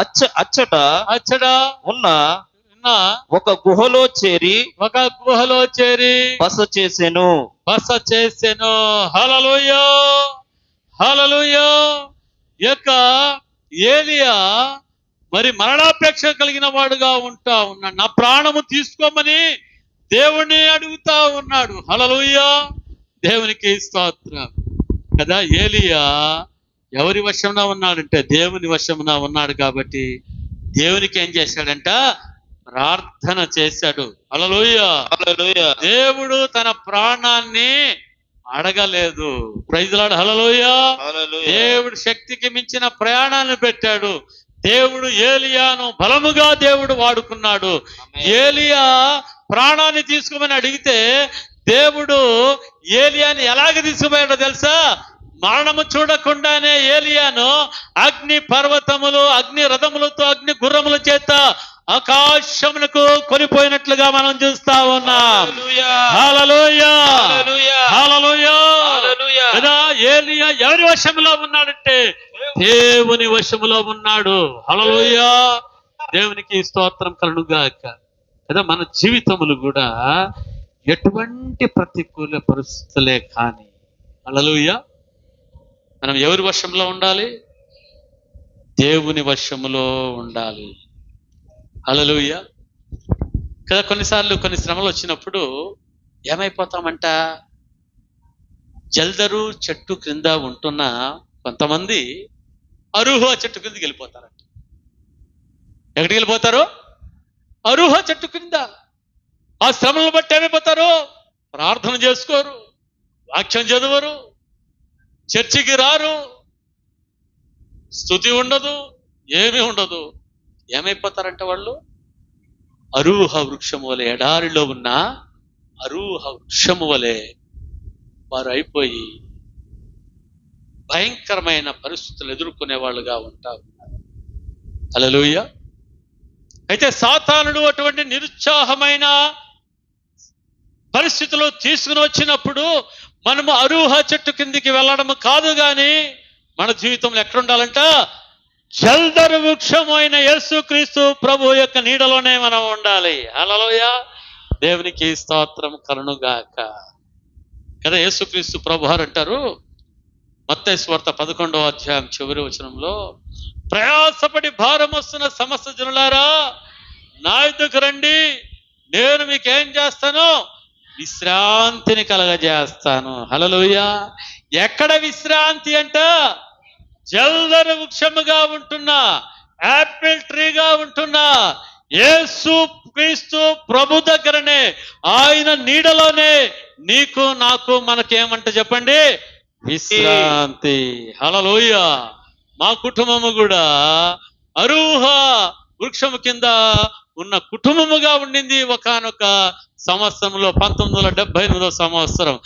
అచ్చట ఉన్న ఒక గుహలో చేరి బస చేసెను. హల్లెలూయా హల్లెలూయా. యొక్క ఏలియా మరి మరణాపేక్ష కలిగిన వాడుగా ఉంటా ఉన్నాడు. నా ప్రాణము తీసుకోమని దేవుణ్ణి అడుగుతా ఉన్నాడు. హల్లెలూయా, దేవునికి స్తోత్రం. కదా, ఏలియా ఎవరి వశంలో ఉన్నాడంటే దేవుని వశంలో ఉన్నాడు. కాబట్టి దేవునికి ఏం చేశాడంట? ప్రార్థన చేశాడు. హల్లెలూయా హల్లెలూయా. దేవుడు తన ప్రాణాన్ని అడగలేదు. Praise lord. హల్లెలూయా. హల్లెలూయా. దేవుడు శక్తికి మించిన ప్రయాణాన్ని పెట్టాడు. దేవుడు ఏలియాను బలముగా దేవుడు వాడుకున్నాడు. ఏలియా ప్రాణాన్ని తీసుకోమని అడిగితే దేవుడు ఏలియాని ఎలాగ తీసుకుపోయాడో తెలుసా? మరణము చూడకుండానే ఏలియాను అగ్ని పర్వతములు, అగ్ని రథములతో, అగ్ని గుర్రముల చేత ఆకాశమునకు కొనిపోయినట్లుగా మనం చూస్తా ఉన్నాం. హల్లెలూయా హల్లెలూయా. కదా, ఏలియా ఎవరి వశములో ఉన్నాడంటే దేవుని వశములో ఉన్నాడు. హల్లెలూయా, దేవునికి స్తోత్రం కలుగుగాక. కదా, మన జీవితములు కూడా ఎటువంటి ప్రతికూల పరిస్థితులే కానీ హల్లెలూయా మనం ఎవరి వశంలో ఉండాలి? దేవుని వశములో ఉండాలి. హల్లెలూయా. కదా, కొన్నిసార్లు కొన్ని శ్రమలు వచ్చినప్పుడు ఏమైపోతామంట? జల్దరు చెట్టు క్రింద ఉంటున్న కొంతమంది అరుహ చెట్టు కిందకి వెళ్ళిపోతారంట. ఎక్కడికి వెళ్ళిపోతారు? అరుహ చెట్టు కింద. ఆ శ్రమలను బట్టి ఏమైపోతారు? ప్రార్థన చేసుకోరు, వాక్యం చదవరు, చర్చికి రారు, స్తుతి ఉండదు, ఏమీ ఉండదు. ఏమైపోతారంటే వాళ్ళు అరూహ వృక్షము వలె, ఎడారిలో ఉన్న అరూహ వృక్షము వలె వారు అయిపోయి భయంకరమైన పరిస్థితులు ఎదుర్కొనే వాళ్ళుగా ఉంటారు. హల్లెలూయా. అయితే సాతానుడు అటువంటి నిరుత్సాహమైన పరిస్థితులు తీసుకుని వచ్చినప్పుడు మనము అరూహ చెట్టు కిందికి వెళ్ళడం కాదు, కానీ మన జీవితంలో ఎక్కడుండాలంట? జల్దరు వృక్షము అయిన యేసుక్రీస్తు ప్రభు యొక్క నీడలోనే మనం ఉండాలి. హల్లెలూయా, దేవునికి స్తోత్రం కలుగుగాక. కదా, యేసుక్రీస్తు ప్రభు వారు అంటారు మత్తయి సువార్త 11వ అధ్యాయం చివరి వచనంలో, ప్రయాసపడి భారం వస్తున్న సమస్త జనులారా నా యొద్దకు రండి, నేను మీకేం చేస్తాను? విశ్రాంతిని కలగజేస్తాను. హల్లెలూయా. ఎక్కడ విశ్రాంతి అంట? జల్దరు వృక్షముగా ఉంటున్నా, యాపిల్ ట్రీగా ఉంటున్నా యేసు క్రీస్తు ప్రభు దగ్గరనే, ఆయన నీడలోనే నీకు నాకు మనకేమంట చెప్పండి? విశ్రాంతి. హల్లెలూయా. మా కుటుంబము కూడా అరూహ వృక్షము కింద ఉన్న కుటుంబముగా ఉండింది ఒకానొక సంవత్సరంలో, 1978వ సంవత్సరం.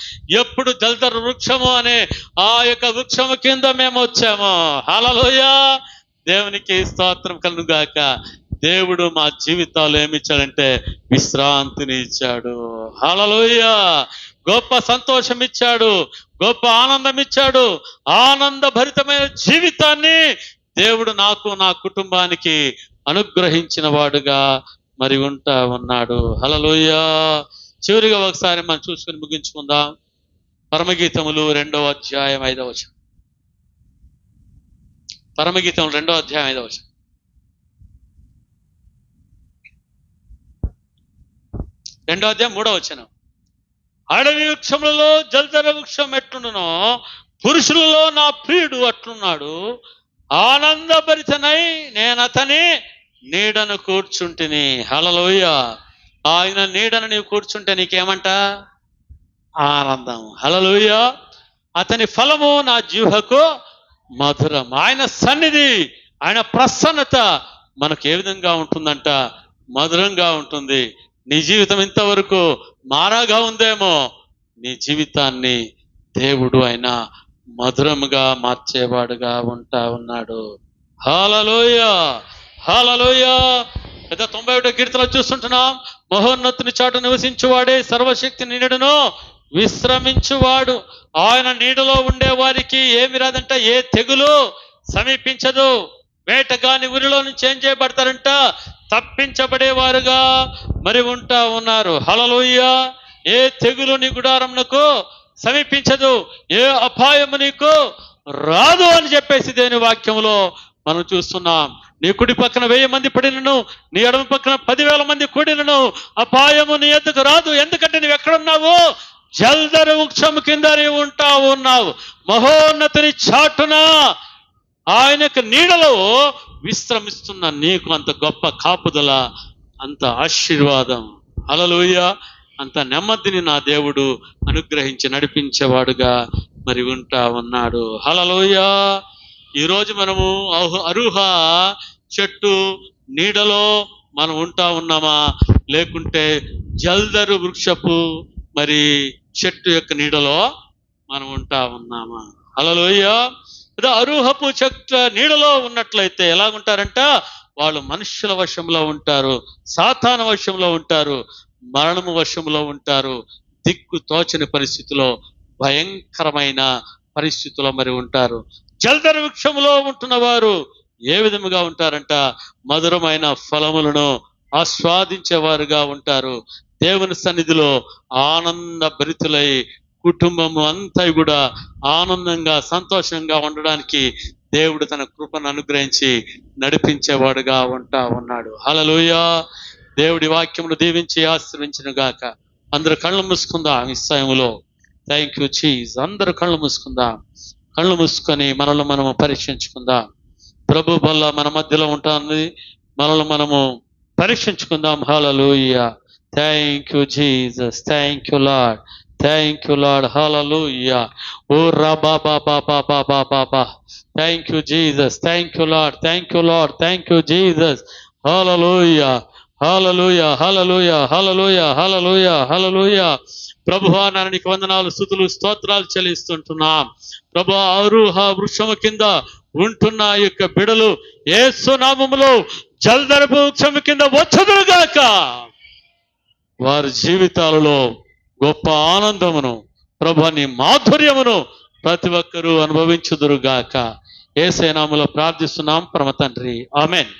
ఎప్పుడు జల్దరు వృక్షము అనే ఆ యొక్క వృక్షము కింద మేము వచ్చాము. హల్లెలూయా, దేవునికి స్తోత్రం కలుగుగాక. దేవుడు మా జీవితాలు ఏమిచ్చాడంటే విశ్రాంతిని ఇచ్చాడు. హల్లెలూయా. గొప్ప సంతోషం ఇచ్చాడు, గొప్ప ఆనందం ఇచ్చాడు. ఆనంద భరితమైన జీవితాన్ని దేవుడు నాకు, నా కుటుంబానికి అనుగ్రహించిన వాడుగా మరి ఉంటా ఉన్నాడు. హల్లెలూయా. చివరిగా ఒకసారి మనం చూసుకుని ముగించుకుందాం. పరమగీతములు 2వ అధ్యాయం 5వ వచనం. పరమగీతములు 2వ అధ్యాయం 5వ వచనం. 2వ అధ్యాయం 3వ వచనం. అడవి వృక్షములలో జల్దర వృక్షం ఎట్లుండునో పురుషులలో నా ప్రియుడు అట్లున్నాడు. ఆనందభరితనై నేను అతని నీడను కూర్చుంటిని. హల్లెలూయా. ఆయన నీడను నీవు కూర్చుంటే నీకేమంట? ఆనందం. హల్లెలూయా. అతని ఫలము నా జీవకు మధురం. ఆయన సన్నిధి, ఆయన ప్రసన్నత మనకు ఏ విధంగా ఉంటుందంట? మధురంగా ఉంటుంది. నీ జీవితం ఇంతవరకు మారాగా ఉందేమో, నీ జీవితాన్ని దేవుడు ఆయన మధురముగా మార్చేవాడుగా ఉంటా ఉన్నాడు. హల్లెలూయా, హల్లెలూయా. 91వ కీర్తన చూస్తుంటున్నాం. మహోన్నతుని చాటు నివసించువాడే సర్వశక్తి నీడను విశ్రమించువాడు. ఆయన నీడలో ఉండే వారికి ఏమి రాదంట? ఏ తెగులు సమీపించదు. వేటగాని ఉరిలో నుంచి ఏం చేయబడతారంట? తప్పించబడేవారుగా మరి ఉంటా ఉన్నారు. హల్లెలూయా. ఏ తెగులు నీ గుడారమునకు సమీపించదు, ఏ అపాయము నీకు రాదు అని చెప్పేసి దేని వాక్యంలో మనం చూస్తున్నాం. నీ కుడి పక్కన 1000 మంది పడినను, నీ ఎడమ పక్కన 10,000 మంది కూడినను అపాయము నీ ఎద్దుకు రాదు. ఎందుకంటే నువ్వు ఎక్కడున్నావు? జల్దరు వృక్షము కింద నీవు ఉంటా ఉన్నావు. మహోన్నతుని చాటున ఆయనకు నీడలో విశ్రమిస్తున్న నీకు అంత గొప్ప కాపుదల, అంత ఆశీర్వాదం. హల్లెలూయా. అంత నెమ్మదిని నా దేవుడు అనుగ్రహించి నడిపించేవాడుగా మరి ఉంటా ఉన్నాడు. హల్లెలూయా. ఈరోజు మనము అరుహ చెట్టు నీడలో మనం ఉంటా ఉన్నామా, లేకుంటే జల్దరు వృక్షపు మరి చెట్టు యొక్క నీడలో మనం ఉంటా ఉన్నామా? హల్లెలూయా. అరుహపు చెట్ల నీడలో ఉన్నట్లయితే ఎలాగుంటారంట? వాళ్ళు మనుష్యుల వశంలో ఉంటారు, సాతాను వశంలో ఉంటారు, మరణము వశంలో ఉంటారు, దిక్కు తోచని పరిస్థితిలో, భయంకరమైన పరిస్థితిలో మరి ఉంటారు. జల్దర వృక్షములో ఉంటున్న వారు ఏ విధముగా ఉంటారంట? మధురమైన ఫలములను ఆస్వాదించేవారుగా ఉంటారు. దేవుని సన్నిధిలో ఆనంద భరితులై కుటుంబము అంతా కూడా ఆనందంగా సంతోషంగా ఉండడానికి దేవుడు తన కృపను అనుగ్రహించి నడిపించేవాడుగా ఉంటా ఉన్నాడు. హల్లెలూయా. దేవుడి వాక్యమును దీవించి ఆశీర్వించును గాక. అందరు కళ్ళు మూసుకుందాం ఈ సమయంలో. Thank you cheese. అందరు కళ్ళు మూసుకుందాం. కళ్ళు మూసుకొని మనల్ని మనము పరీక్షించుకుందాం. ప్రభు వల్ల మన మధ్యలో ఉంటుంది, మనల్ని మనము పరీక్షించుకుందాం. హల్లెలూయా. Thank you Jesus. Thank you lord. Thank you lord. హల్లెలూయా. ఓ రబా బాబా బాబా బాబా. Thank you Jesus. Thank you lord. Thank you lord. Thank you Jesus. హల్లెలూయా, హల్లెలూయా, హల్లెలూయా, హల్లెలూయా, హల్లెలూయా, హల్లెలూయా. ప్రభువా నానికి వందనాలు, స్తుతులు, స్తోత్రాలు చెల్లిస్తుంటున్నాం. ప్రభువా అరుహ వృక్షము కింద ఉంటున్న ఈ యొక్క బిడలు యేసు నామములో జల్దరపు వృక్షము కింద వచ్చదురుగాక. వారి జీవితాలలో గొప్ప ఆనందమును, ప్రభువా నీ మాధుర్యమును ప్రతి ఒక్కరూ అనుభవించుదురుగాక. యేసు నామములో ప్రార్థిస్తున్నాం పరమ తండ్రి. ఆమేన్.